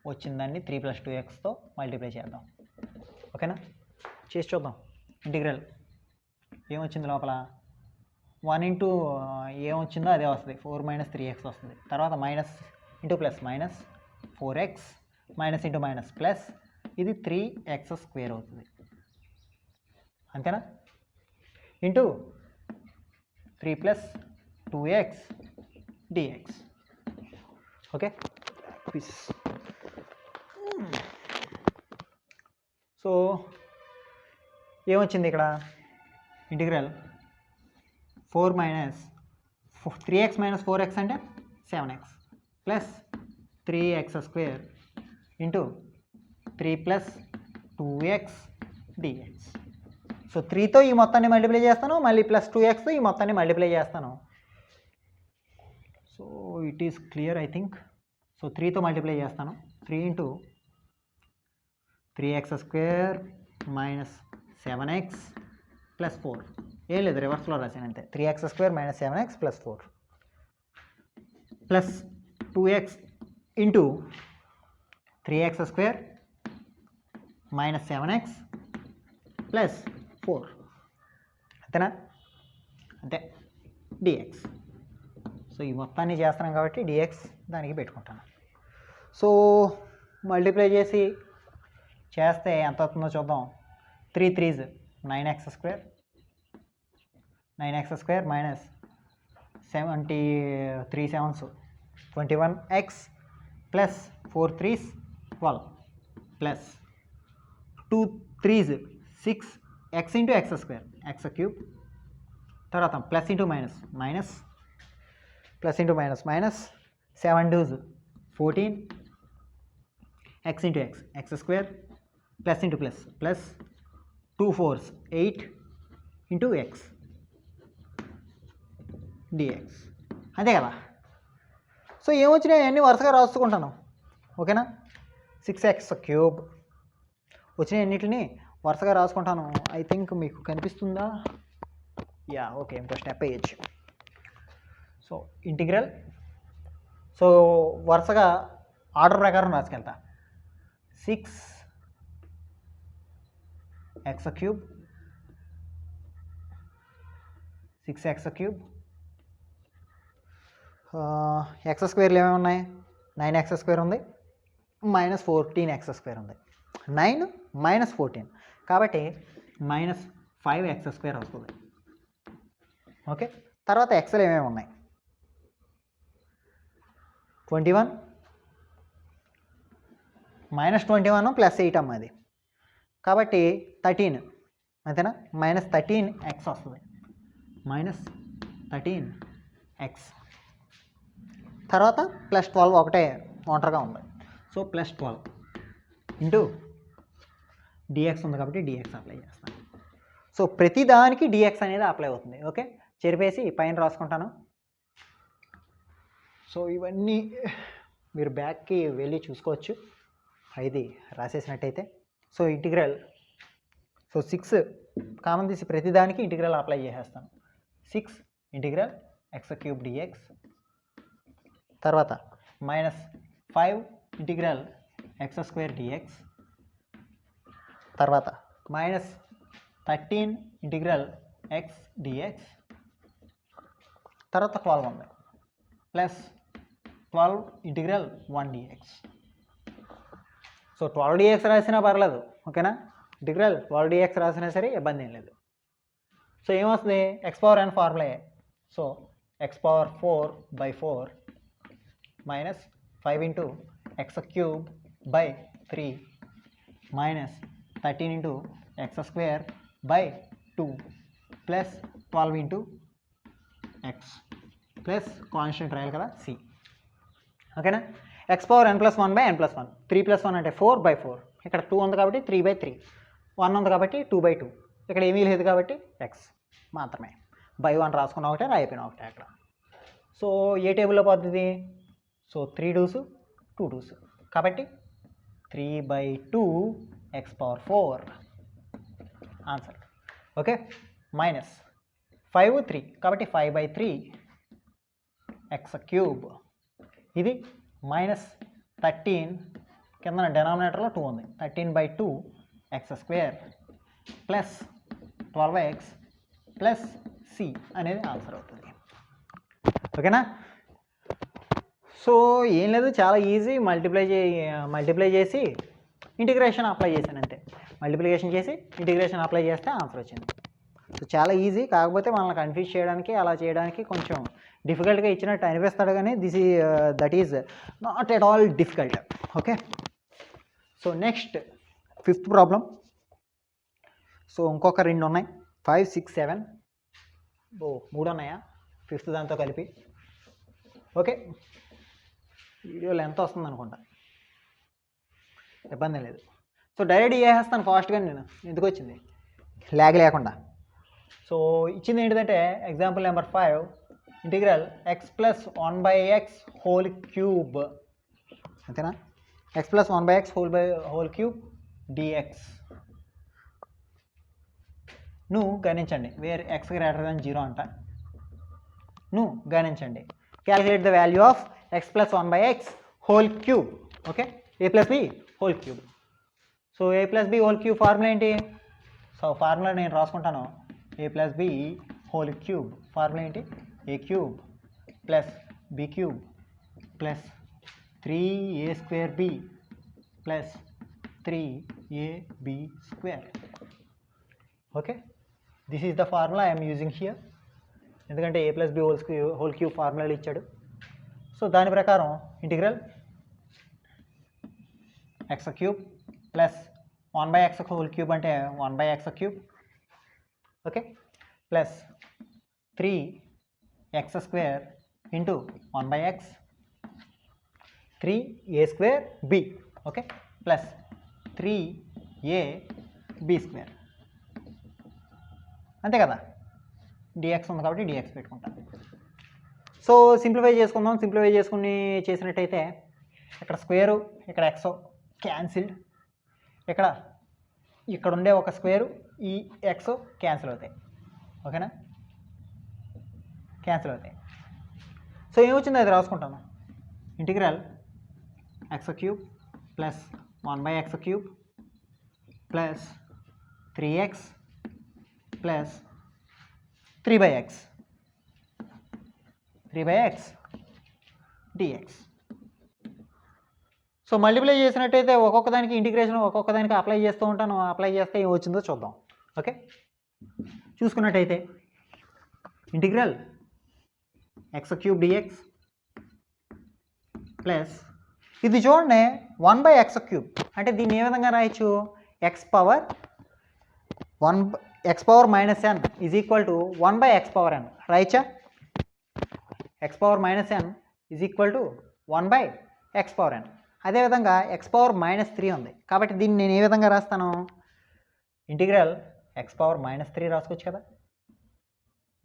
Speaker 1: వచ్చిందాన్ని 3 + 2xతో మల్టిప్లై చేద్దాం. ఓకేనా, చేసి చూద్దాం. ఇంటిగ్రల్ ఏమొచ్చింది లోపల 1 ఇంటూ ఏమొచ్చిందో అదే వస్తుంది, 4 - 3x వస్తుంది. తర్వాత minus into plus minus 4x minus into minus plus ఇది 3x² అవుతుంది. అంతేనా, into 3 + 2x dx. Okay, so ఏమొచ్చింది ఇక్కడ ఇంటిగ్రల్ 3x - 4x అంటే 7x plus 3x² into 3 + 2x dx. So 3తో ఈ మొత్తాన్ని మల్టిప్లై చేస్తాను, మళ్ళీ ప్లస్ 2xతో ఈ మొత్తాన్ని మల్టిప్లై చేస్తాను. So it is clear I think. So 3తో మల్టిప్లై చేస్తాను. 3 ఇంటూ 3x² - 7x + 4. ఏం లేదు, రివర్స్లో రాశాను అంతే. 3x² - 7x + 4 plus 2x into 3x² - 7x + 4. అంతేనా, అంతే dx. సో ఈ మొత్తాన్ని చేస్తున్నాం కాబట్టి dx దానికి పెట్టుకుంటాను. సో మల్టిప్లై చేసి చేస్తే ఎంత అవుతుందో చూద్దాం. 3 3s 9x² 9x² minus 3 7s 21x plus 4 3s 12 plus 2 3s 6x into x² x³. తర్వాత plus into minus minus plus into minus minus 7 2s 14 x into x² plus into plus plus 2 4s 8 into x dx. అంతే కదా. సో ఏమొచ్చినాయి అన్నీ వరుసగా రాసుకుంటాను. ఓకేనా, 6x³ వచ్చినాయి అన్నిటిని వరుసగా రాసుకుంటాను. ఐ థింక్ మీకు కనిపిస్తుందా? యా, ఓకే, ఇంకో స్టెప్ వేయచ్చు. సో ఇంటిగ్రల్, సో వరుసగా ఆర్డర్ ప్రకారం రాసుకెళ్తా. 6x³ 6x³ x² ఏమేమి ఉన్నాయి? 9x² ఉంది, మైనస్ 14x² ఉంది. 9 మైనస్ 14 కాబట్టి -5x² వస్తుంది. ఓకే, తర్వాత ఎక్స్లు ఏమేమి ఉన్నాయి? 21 -21 + 8 అమ్మ అది, కాబట్టి 13 అంతేనా, -13x వస్తుంది. -13x తర్వాత +12 ఒకటే ఒంటరిగా ఉంది. సో +12 ఇంటూ dx ఉంది కాబట్టి dx అప్లై చేస్తాను. సో ప్రతి దానికి dx అనేది అప్లై అవుతుంది. ఓకే, చెరిపేసి పైన రాసుకుంటాను. సో ఇవన్నీ మీరు బ్యాక్కి వెళ్ళి చూసుకోవచ్చు ఇది రాసేసినట్టయితే. సో ఇంటిగ్రల్, సో 6 కామన్ తీసి ప్రతి దానికి ఇంటిగ్రల్ అప్లై చేసేస్తాను. 6 ఇంటిగ్రల్ x³ dx, తర్వాత -5 ఇంటిగ్రల్ x² dx, తర్వాత -13 ఇంటిగ్రల్ x dx, తర్వాత 12 ఉంది plus 12 integral 1 dx. So 12 dx రాసినా పర్లేదు. ఓకేనా, ఇంటిగ్రల్ 12 dx రాసినా సరే ఇబ్బంది ఏం లేదు. సో ఏమొస్తుంది? x⁴n formula. So x⁴/4 minus 5 into x³/3 minus 13 into x²/2 plus 12 into x plus constant రాయాలి కదా c. ఓకేనా, x⁴n + 1/n+1. 3 + 1 అంటే 4/4. ఇక్కడ 2 ఉంది కాబట్టి 3/3. 1 ఉంది కాబట్టి 2/2. ఇక్కడ ఏమీ లేదు కాబట్టి x మాత్రమే. బై 1 రాసుకున్న ఒకటే, రాయిపోయిన ఒకటే అక్కడ. సో ఏ టేబుల్లో పోతుంది? సో 3 2s 2 2s కాబట్టి 3/2 x⁴ ఆన్సర్. ఓకే, మైనస్ 5 3 కాబట్టి 5/3 ఎక్స్ క్యూబ్, ఇది మైనస్ 13 కింద డెనామినేటర్లో 2 ఉంది, 13/2 x square plus 12x plus C అనేది ఆన్సర్ అవుతుంది. ఓకేనా? సో ఏం లేదు, చాలా ఈజీ. మల్టిప్లై చేసి ఇంటిగ్రేషన్ అప్లై చేశాను అంతే. మల్టిప్లికేషన్ చేసి ఇంటిగ్రేషన్ అప్లై చేస్తే ఆన్సర్ వచ్చింది. సో చాలా ఈజీ, కాకపోతే మనల్ని కన్ఫ్యూజ్ చేయడానికి అలా చేయడానికి కొంచెం డిఫికల్ట్గా ఇచ్చినట్టు అనిపిస్తాడు, కానీ that is not at all difficult. Okay, so next 5th problem. So ఇంకొక 2 ఉన్నాయి, 5, 6, 7. 3 ఉన్నాయా 5th దాంతో కలిపి? ఓకే, వీడియో లెంత్ వస్తుంది అనుకుంటా, ఇబ్బంది లేదు. సో డైరెక్ట్ చేసేస్తాను ఫాస్ట్గా, నేను ఎందుకు వచ్చింది ల్యాగ్ లేకుండా. సో ఇచ్చింది ఏంటిదంటే example number 5, integral x + 1/x whole cube, అంతేనా? x + 1/x whole cube dx. నువ్వు గణించండి, వేర్ x > 0 అంట. నువ్వు గణించండి, calculate the value of x + 1/x whole cube. Okay, a + b whole cube. So a + b whole cube formula ఏంటి? సో ఫార్ములా నేను రాసుకుంటాను, a + b whole cube formula ఏంటి? a³ + b³ + 3a² b + 3ab². Okay, this is the formula I'm using here, ఎందుకంటే a + b హోల్ క్యూబ్ ఫార్ములాలు ఇచ్చాడు. సో దాని ప్రకారం integral x³ + 1/x whole cube అంటే 1/x³, okay, plus 3x² into 1/x 3a²b, okay, plus 3ab², అంతే కదా? dx ఉంది కాబట్టి dx పెట్టుకుంటాను. సో సింప్లిఫై చేసుకుందాం. సింప్లిఫై చేసినట్టయితే ఇక్కడ స్క్వేరు, ఇక్కడ ఎక్స్ క్యాన్సిల్డ్, ఇక్కడ ఉండే ఒక స్క్వేరు, ఈ ఎక్స్ క్యాన్సిల్ అవుతాయి. ఓకేనా? క్యాన్సిల్ అవుతాయి. సో ఏమొచ్చిందో అది రాసుకుంటాను. Integral x³ + 1/x³ plus 3x plus 3/x dx. So multiply చేసినట్టయితే ఒక్కొక్క దానికి ఇంటిగ్రేషన్ ఒక్కొక్క దానికి అప్లై చేస్తూ ఉంటాను. అప్లై చేస్తే ఏం వచ్చిందో చూద్దాం. ఓకే, చూసుకున్నట్టయితే ఇంటిగ్రల్ x³ dx ప్లస్ ఇది చూడండి 1/x³ అంటే దీన్ని ఏ విధంగా రాయొచ్చు? x power -n = 1/x⁴n రాయచ్చా? x power -n = 1/x⁴n. అదేవిధంగా x⁻³ ఉంది కాబట్టి దీన్ని నేను ఏ విధంగా రాస్తాను? ఇంటిగ్రల్ x⁻³ రాసుకోవచ్చు కదా,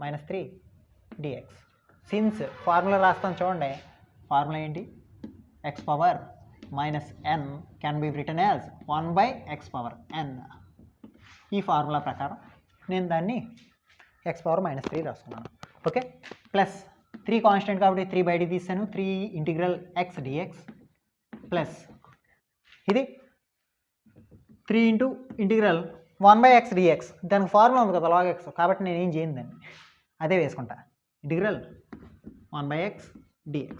Speaker 1: -3 dx. సిన్స్ ఫార్ములా రాస్తాను చూడండి. ఫార్ములా ఏంటి? x power -n can be written as 1/x⁴n. ఈ ఫార్ములా ప్రకారం నేను దాన్ని x⁻³ రాసుకున్నాను. ఓకే, ప్లస్ 3 కాన్స్టెంట్ కాబట్టి 3/d తీసాను. 3 ఇంటిగ్రల్ x dx ప్లస్ ఇది 3 ఇంటూ ఇంటిగ్రల్ 1/x dx. దానికి ఫార్ములా ఉంది కదా log x, కాబట్టి నేను ఏం చేయను, దాన్ని అదే వేసుకుంటా. Integral 1/x dx.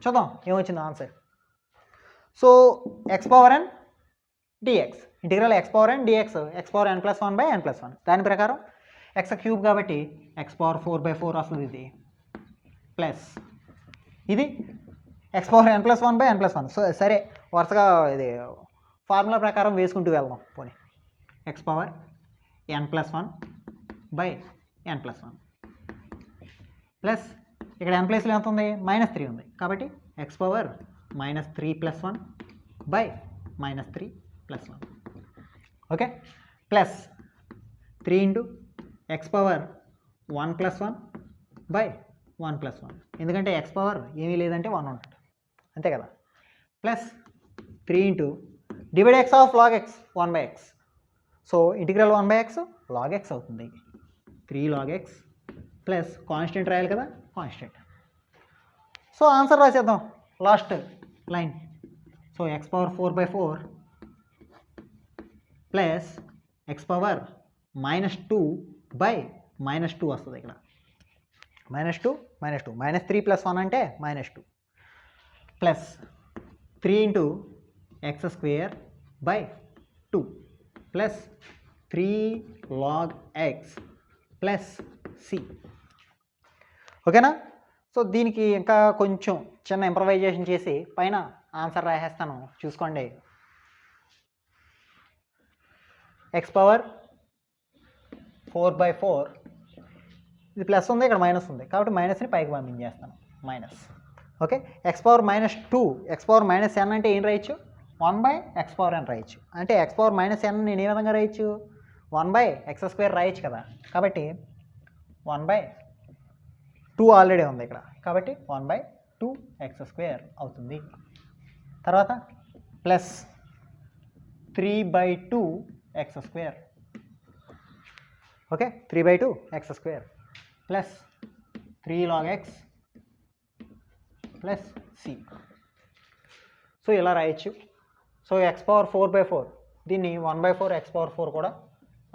Speaker 1: చూద్దాం ఏమొచ్చింది answer. So x⁻n dx, integral x⁻n dx xn + 1/n+1. దాని ప్రకారం x³ కాబట్టి x⁴/4 వస్తుంది ఇది, ప్లస్ ఇది xn + 1/n+1. సో సరే, వరుసగా ఇది ఫార్ములా ప్రకారం వేసుకుంటూ వెళ్దాం. పోనీ xn + 1/n+1 ప్లస్ ఇక్కడ n ప్లేస్లో ఎంత ఉంది? -3 ఉంది కాబట్టి x⁻³ -3+1/-3+1. Okay, plus 3 into x⁻1 + 1/1+1, ఎందుకంటే x పవర్ ఏమీ లేదంటే 1 ఉంటుంది, అంతే కదా. Plus 3 into divide x of log x 1/x. So integral 1/x log x అవుతుంది. 3 log x ప్లస్ కాన్స్టెంట్ రాయాలి కదా, కాన్స్టెంట్ సో ఆన్సర్ రాసేద్దాం last line. So x power 4/4 plus x power -2/-2 వస్తుంది ఇక్కడ. -2 -3 + 1 అంటే -2 plus 3 × x² plus 3 log x plus c. ఓకేనా? సో దీనికి ఇంకా కొంచెం చిన్న ఇంప్రవైజేషన్ చేసి పైన ఆన్సర్ రాసేస్తాను, చూసుకోండి. ఎక్స్ పవర్ 4/4 ఇది ప్లస్ ఉంది, ఇక్కడ మైనస్ ఉంది కాబట్టి మైనస్ని పైకి పంపించేస్తాను, minus. Okay, X power -2 X power -n అంటే ఏం రాయొచ్చు? 1/x⁻n రాయొచ్చు. అంటే ఎక్స్ పవర్ -n నేను ఏ విధంగా రాయొచ్చు? 1/x² రాయొచ్చు కదా. కాబట్టి 1/2 ఆల్రెడీ ఉంది ఇక్కడ కాబట్టి 1/2x² అవుతుంది. తర్వాత plus 3/2x². Okay, 3/2x² plus 3 log x plus c. So ఇలా రాయొచ్చు. సో ఎక్స్ పవర్ 4/4 దీన్ని 1/4x⁴ కూడా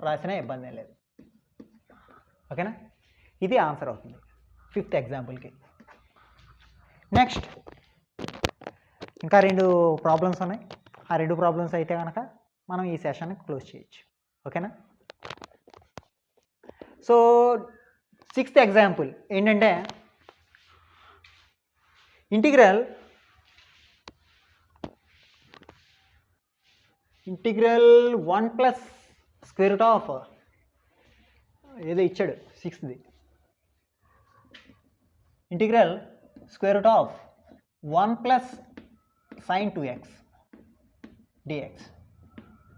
Speaker 1: రాసినా ఇబ్బంది ఏం లేదు. ఓకేనా? ఇది ఆన్సర్ అవుతుంది 5th ఎగ్జాంపుల్కి. నెక్స్ట్ ఇంకా 2 ప్రాబ్లమ్స్ ఉన్నాయి. ఆ 2 ప్రాబ్లమ్స్ అయితే కనుక మనం ఈ సెషన్ని క్లోజ్ చేయొచ్చు. ఓకేనా? సో 6th ఎగ్జాంపుల్ ఏంటంటే integral 1 plus square root of ఏదో ఇచ్చాడు 6th integral square root of 1 plus sin 2x dx.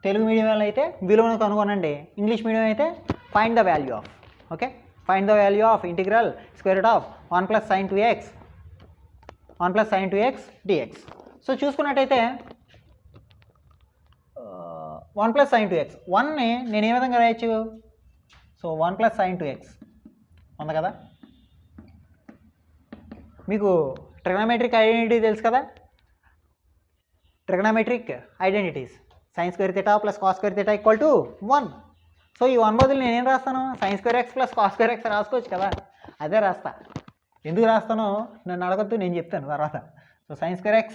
Speaker 1: Telugu medium వాళ్ళు అయితే విలువను కనుగొనండి, ఇంగ్లీష్ మీడియం అయితే find the value of. Okay, find the value of integral square root of 1 plus sin 2x dx. So చూసుకున్నట్టయితే 1 ప్లస్ sin 2x 1ని నేను ఏ విధంగా రాయొచ్చు? సో 1 ప్లస్ sin 2x ఉంది కదా. మీకు ట్రిగ్నోమెట్రిక్ ఐడెంటిటీ తెలుసు కదా, trigonometric identities sin² θ plus cos² θ = 1. So ఈ 1 బదులు నేనేం రాస్తాను? sin² x plus cos² x రాసుకోవచ్చు కదా. అదే రాస్తా. ఎందుకు రాస్తానో నన్ను అడగద్దు, నేను చెప్తాను తర్వాత. So sin² x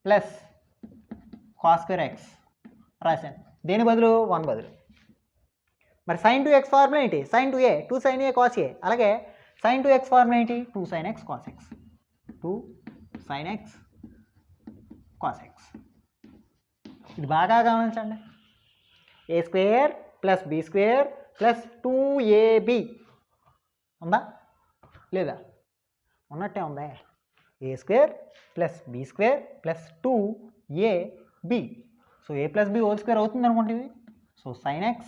Speaker 1: plus cos² x రాశాను. దేని బదులు? 1 బదులు. మరి sin 2x ఫార్ములా ఏంటి? sin 2a 2 sin a cos a. అలాగే sin 2x ఫార్ములా ఏంటి? 2 sin x cos x 2 sin x cos x. ఇది బాగా గమనించండి. a² plus b² plus 2ab ఉందా లేదా? ఉన్నట్టే ఉందా? a² plus b² plus 2ab. So a plus b whole square అవుతుంది అనుకోండి ఇది. So sin x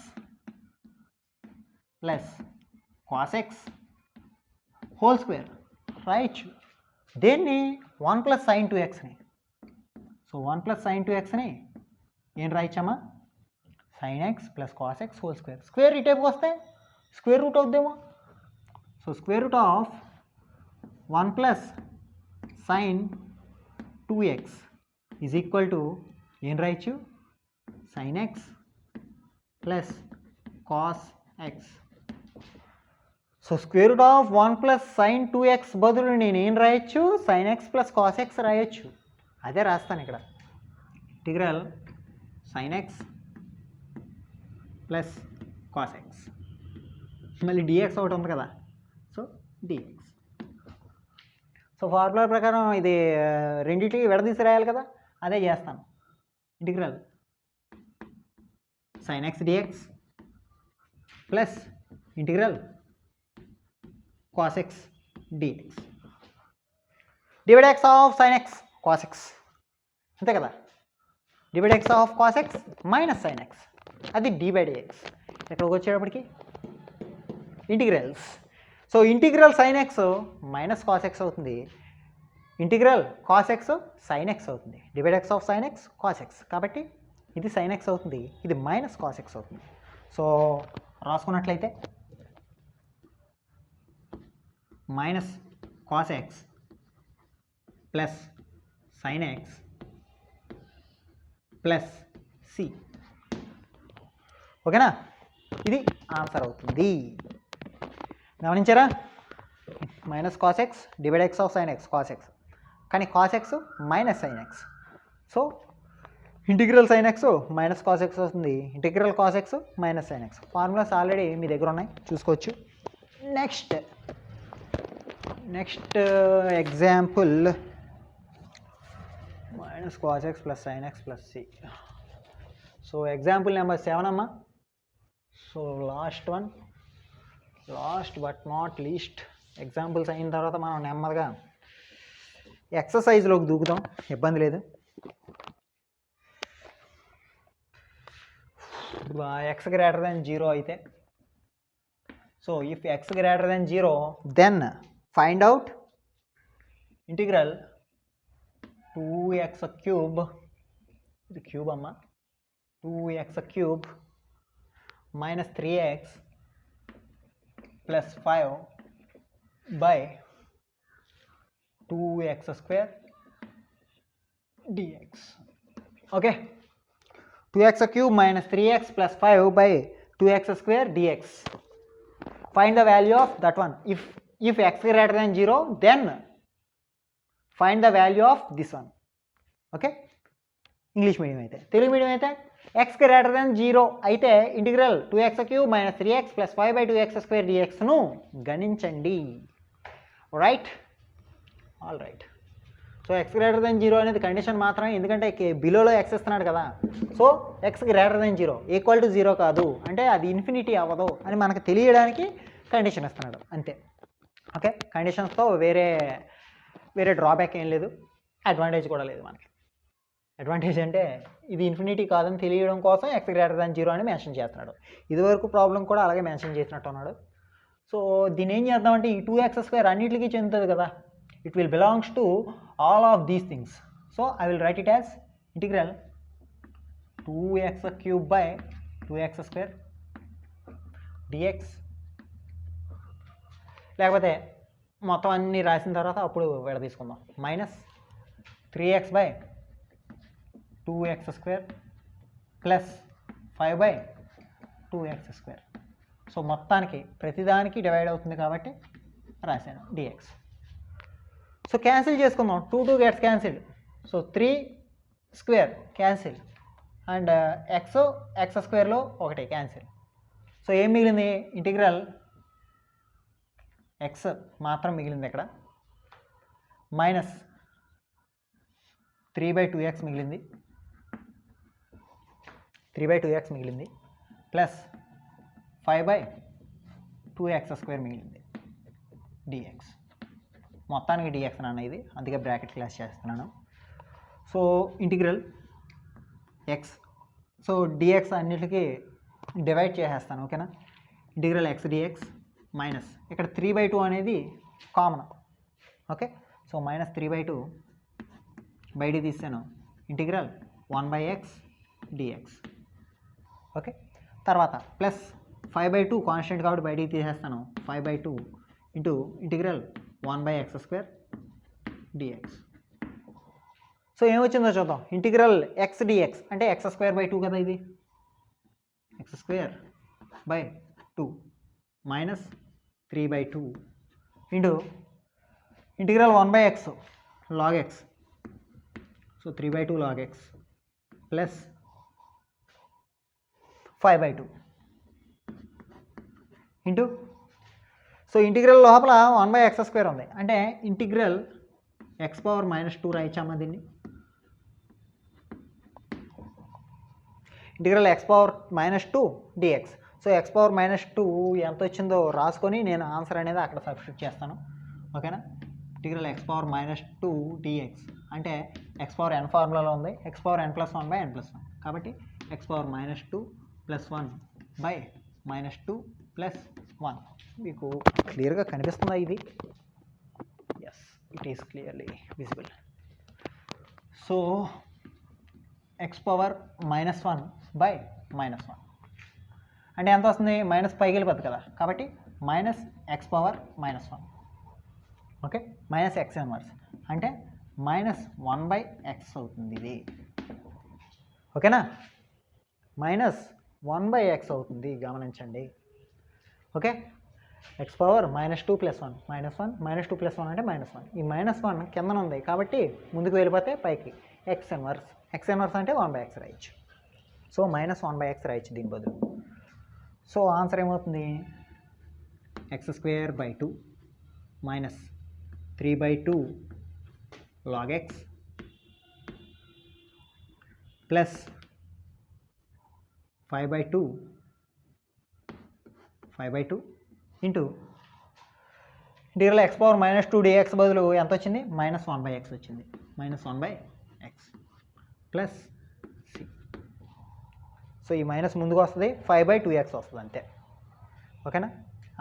Speaker 1: plus cos x whole square రాయొచ్చు. దేన్ని? 1 ప్లస్ sin 2xని. సో 1 ప్లస్ sin 2xని ఏం రాయొచ్చమ్మా? sin x plus cos x whole square. Square ఈ టైప్కి వస్తే స్క్వేర్ రూట్ అవుద్దేమో. So square root of 1 plus sin 2x is equal to ఏం రాయొచ్చు? sin x plus cos x. So square root of 1 plus sin 2x బదులు నేను ఏం రాయొచ్చు? sin x plus cos x రాయొచ్చు. అదే రాస్తాను ఇక్కడ. Integral sin x plus cos x. మళ్ళీ dx ఒకటి ఉంది కదా, సో dx. సో ఫార్ములా ప్రకారం ఇది రెండింటికి విడదీసి రాయాలి కదా, అదే చేస్తాను. Integral sin x dx plus integral cos x dx. Divide x of sin x cos x అంతే కదా. Divide x of cos x minus sin x, అది d/dx. ఇక్కడికి వచ్చేటప్పటికి integrals. So integral sin x minus cos x అవుతుంది, integral cos x sin x అవుతుంది. Divide x of sin x cos x కాబట్టి ఇది sin x అవుతుంది, ఇది మైనస్ cos x అవుతుంది. సో రాసుకున్నట్లయితే minus cos x plus sine x plus c. ఓకేనా, ఇది ఆన్సర్ అవుతుంది. గమనించారా? Minus cos x divide x of sine x cos x, కానీ cos x minus sine x. So integral sine x minus cos x వస్తుంది, integral cos x minus sine x. Formulas already మీ దగ్గర ఉన్నాయి, చూసుకోవచ్చు. Next example minus cos x plus sine x plus C. So example number 7 అమ్మా. So last but not least, examples అయిన తర్వాత మనం నెమ్మదిగా ఎక్సర్సైజ్లోకి దూకుతాం, ఇబ్బంది లేదు. ఎక్స్ గ్రేటర్ దెన్ 0 అయితే, so if x greater than 0 then find out integral 2x cube, ఇది క్యూబ్ అమ్మ, 2x cube minus 3x plus 5 by 2x square dx. Okay, 2x cube minus 3x plus 5 by 2x square dx. Find the value of that one. If x greater than 0, then find the value of this one. Okay? English medium అయితే. Telugu medium అయితే x greater than 0 అయితే integral 2x cube minus 3x plus 5 by 2x square dx ను గణించండి. Right, all right. So x greater than 0 అనేది కండిషన్ మాత్రమే, ఎందుకంటే బిలోలో ఎక్స్ ఇస్తున్నాడు కదా. So x greater than 0 equal to 0 కాదు అంటే అది ఇన్ఫినిటీ అవ్వదు అని మనకు తెలియడానికి కండిషన్ ఇస్తున్నాడు, అంతే. ఓకే, కండిషన్స్తో వేరే డ్రాబ్యాక్ ఏం లేదు, అడ్వాంటేజ్ కూడా లేదు మనకి. అడ్వాంటేజ్ అంటే ఇది ఇన్ఫినిటీ కాదని తెలియడం కోసం ఎక్స్ గ్రేటర్ దెన్ 0 అని మెన్షన్ చేస్తున్నాడు. ఇదివరకు ప్రాబ్లం కూడా అలాగే మెన్షన్ చేసినట్టు ఉన్నాడు. సో దీన్ని ఏం చేద్దామంటే ఈ 2x స్క్వేర్ అన్నిటికీ చెందుతుంది కదా, it will belongs to all of these things. So I will write it as integral 2x cube by 2x square dx. లేకపోతే మొత్తం అన్నీ రాసిన తర్వాత అప్పుడు విడ తీసుకుందాం. Minus 3x by 2x square plus 5 by 2x square. So మొత్తానికి ప్రతిదానికి డివైడ్ అవుతుంది కాబట్టి రాశాను dx. సో క్యాన్సిల్ చేసుకుందాం, 2 gets cancelled. So 3 square cancel and x స్క్వేర్లో ఒకటి క్యాన్సిల్. సో ఏం మిగిలింది, ఇంటిగ్రల్ ఎక్స్ మాత్రం మిగిలింది ఇక్కడ, మైనస్ 3/2x మిగిలింది, 3/2x మిగిలింది ప్లస్ 5/2x స్క్వేర్ మిగిలింది dx. మొత్తానికి dx నాన్న ఇది, అందుకే బ్రాకెట్ క్లాస్ చేస్తున్నాను. So integral X, so dx అన్నిటికీ డివైడ్ చేసేస్తాను. ఓకేనా, ఇంటిగ్రల్ x dx మైనస్ ఇక్కడ 3/2 అనేది కామన్. ఓకే, సో మైనస్ 3/2 బయట తీసాను, ఇంటిగ్రల్ 1/x dx. ఓకే, తర్వాత ప్లస్ 5/2 కాన్స్టెంట్ కాబట్టి బయటికి తీసేస్తాను, 5/2 into integral 1/x square dx. So ఏమొచ్చిందో చూద్దాం. ఇంటిగ్రల్ x dx అంటే x²/2 కదా, ఇది x²/2 minus 3/2 into integral 1/x log x, so 3/2 log x plus 5/2 into, so integral లోపల 1/x² ఉంది అంటే ఇంటిగ్రల్ x⁻−2 రాయించామా దీన్ని, integral x⁻−2 dx. So x⁻−2 ఎంత వచ్చిందో రాసుకొని నేను ఆన్సర్ అనేది అక్కడ సబ్స్టిట్యూట్ చేస్తాను. ఓకేనా, ఇంటిగ్రల్ x⁻−2 dx అంటే x⁻n ఫార్ములాలో ఉంది, x⁻n+1/n+1 కాబట్టి x⁻−2 + 1/−2 + 1. మీకు క్లియర్గా కనిపిస్తుందా ఇది? Yes, it is clearly visible. So x⁻−1/−1 అంటే ఎంత వస్తుంది, మైనస్ పైకి వెళ్ళిపోద్ది కదా, కాబట్టి -x⁻−1. Okay, minus X inverse అంటే -1/x అవుతుంది ఇది. ఓకేనా, -1/x అవుతుంది, గమనించండి. ఓకే, x పవర్ -2 + 1 -1 -2 + 1 అంటే -1. ఈ -1 కిందన ఉంది కాబట్టి ముందుకు వెళ్ళిపోతే పైకి ఎక్స్ ఇన్వర్స్ అంటే 1/x రాయొచ్చు. సో -1/x రాయొచ్చు దీని బదులు. సో ఆన్సర్ ఏమవుతుంది, x²/2 -3/2 log x plus 5/2 into integral x power -2 dx బదులు ఎంత వచ్చింది, -1/x వచ్చింది. -1/x plus C. సో ఈ మైనస్ ముందుకు వస్తుంది, 5/2x వస్తుంది అంతే. ఓకేనా,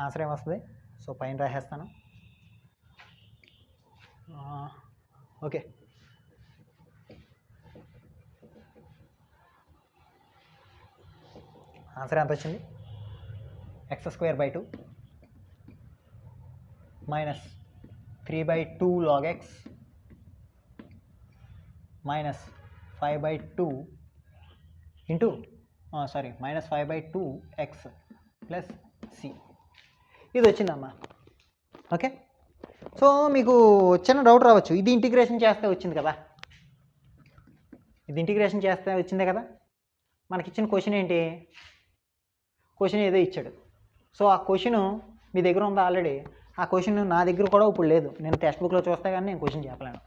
Speaker 1: ఆన్సర్ ఏమొస్తుంది, సో పైన రాసేస్తాను. ఓకే, ఆన్సర్ ఎంత వచ్చింది, x²/2 -3/2 log x -5/2 ఇంటూ -5/2x ప్లస్ సి. ఇది వచ్చిందమ్మా. ఓకే, సో మీకు చిన్న డౌట్ రావచ్చు, ఇది ఇంటిగ్రేషన్ చేస్తే వచ్చింది కదా, ఇది ఇంటిగ్రేషన్ చేస్తే వచ్చిందే కదా. మనకి ఇచ్చిన క్వశ్చన్ ఏంటి, క్వశ్చన్ ఏదో ఇచ్చాడు. సో ఆ క్వశ్చన్ మీ దగ్గర ఉందా ఆల్రెడీ, ఆ క్వశ్చన్ నా దగ్గర కూడా ఇప్పుడు లేదు, నేను టెక్స్ట్ బుక్లో చూస్తే కానీ నేను క్వశ్చన్ చెప్పలేను,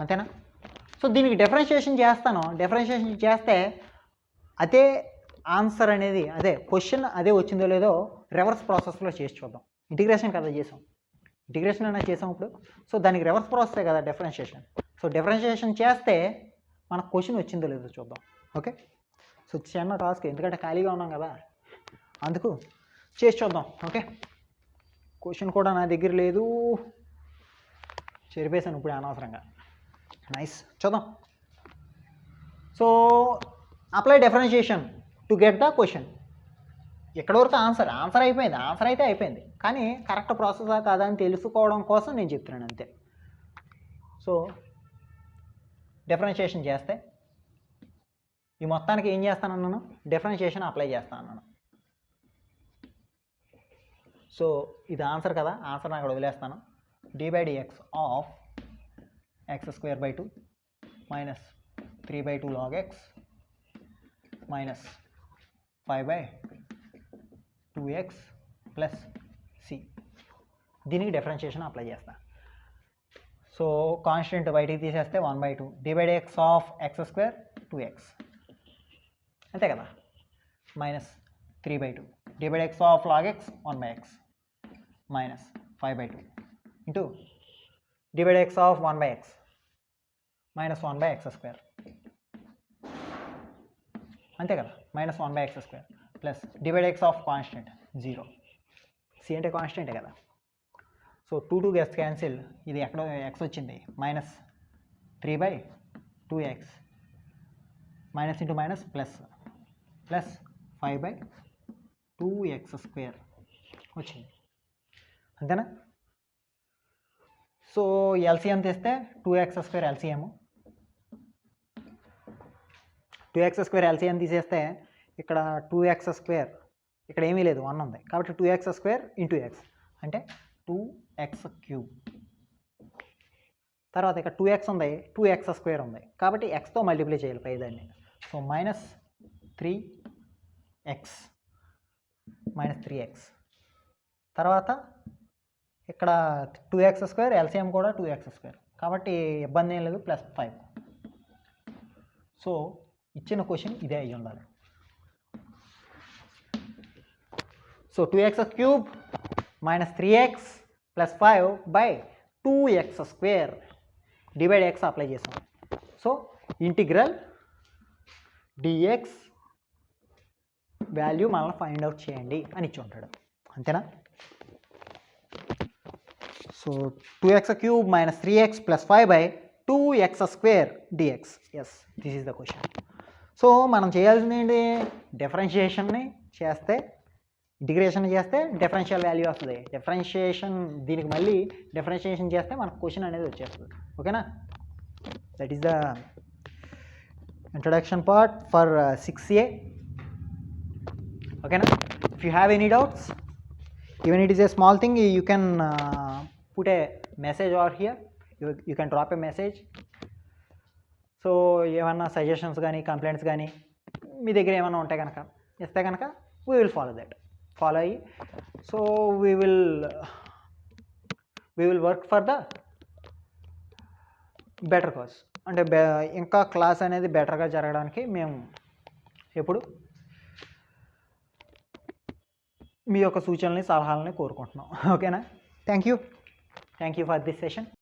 Speaker 1: అంతేనా. సో దీనికి డిఫరెన్షియేషన్ చేస్తాను, డిఫరెన్షియేషన్ చేస్తే అదే ఆన్సర్ అనేది, అదే క్వశ్చన్ అదే వచ్చిందో లేదో రివర్స్ ప్రాసెస్లో చేసి చూద్దాం. ఇంటిగ్రేషన్ కదా చేసాం, ఇంటిగ్రేషన్ అయినా చేసాం ఇప్పుడు. సో దానికి రివర్స్ ప్రాసెసే కదా డిఫరెన్షియేషన్. సో డిఫరెన్షియేషన్ చేస్తే మనకు క్వశ్చన్ వచ్చిందో లేదో చూద్దాం. ఓకే, సో చిన్న టాస్క్, ఎందుకంటే ఖాళీగా ఉన్నాం కదా అందుకు చేసి చూద్దాం. ఓకే, క్వశ్చన్ కూడా నా దగ్గర లేదు, చెరిపేశాను ఇప్పుడు అనవసరంగా. నైస్, చూద్దాం. So apply differentiation to get the question. ఎక్కడ వరకు ఆన్సర్ అయిపోయింది, ఆన్సర్ అయితే అయిపోయింది, కానీ కరెక్ట్ ప్రాసెస్ కాదా అని తెలుసుకోవడం కోసం నేను చెప్తున్నాను అంతే. సో డిఫరెన్షియేషన్ చేస్తే ఈ మొత్తానికి ఏం చేస్తానన్నాను, డిఫరెన్షియేషన్ అప్లై చేస్తాను. సో ఇది ఆన్సర్ కదా, ఆన్సర్ అక్కడ వదిలేస్తాను. d/dx of x²/2 -3/2 log x -5/2x plus C. దీనికి డిఫరెన్షియేషన్ అప్లై చేస్తా. సో కాన్స్టెంట్ బయటికి తీసేస్తే 1/2 d/dx ఆఫ్ x² 2x అంతే కదా, -3/2 d/dx of log x 1/x -5/2 into d/dx of 1/x -1/x² అంతే కదా, -1/x² plus d/dx of constant 0. C అంటే కాన్స్టెంటే కదా. సో 2 గెస్ క్యాన్సిల్, ఇది ఎక్కడో ఎక్స్ వచ్చింది, -3/2x minus into minus plus 5/2x² వచ్చింది, అంతేనా. సో ఎల్సిఎం తెస్తే 2x² ఎల్సిఎం, 2x² ఎల్సిఎం తీసేస్తే ఇక్కడ 2x², ఇక్కడ ఏమీ లేదు 1 ఉంది కాబట్టి 2x² ఇంటూ ఎక్స్ అంటే 2x³. తర్వాత ఇక్కడ 2x ఉంది, 2x² ఉంది కాబట్టి ఎక్స్తో మల్టిప్లై చేయాలి పై దాన్ని. సో -3x తర్వాత ఇక్కడ 2x² ఎల్సిఎం కూడా 2x² కాబట్టి ఇబ్బంది ఏం లేదు, +5. సో ఇచ్చిన క్వశ్చన్ ఇదే అయ్యి ఉండాలి. So 2x³ -3x + 5/2x² d/dx apply చేసాం. సో ఇంటిగ్రల్ dx వాల్యూ మనల్ని ఫైండ్ అవుట్ చేయండి అని ఇచ్చి ఉంటాడు, అంతేనా. So 2x³ -3x + 5/2x² dx, yes this is the question. So మనం చేయాల్సింది ఏంటి, డిఫరెన్షియేషన్ని చేస్తే ఇంటిగ్రేషన్ చేస్తే డిఫరెన్షియల్ వాల్యూ వస్తుంది. డిఫరెన్షియేషన్ దీనికి మళ్ళీ డిఫరెన్షియేషన్ చేస్తే మనకు క్వశ్చన్ అనేది వచ్చేస్తుంది. ఓకేనా? That is the introduction part for 6A. ఓకేనా? If you have any doubts, even it is a small thing, you can put a message over here. You can drop a message. So ఏమన్నా సజెషన్స్ కానీ కంప్లైంట్స్ కానీ మీ దగ్గర ఏమైనా ఉంటే కనుక ఇస్తే కనుక వీ విల్ ఫాలో అయ్యి so we will work for the better cause. అంటే ఇంకా క్లాస్ అనేది బెటర్గా జరగడానికి మేము ఎప్పుడు మీ యొక్క సూచనల్ని సలహాలని కోరుకుంటున్నాం. ఓకేనా? Thank you for this session.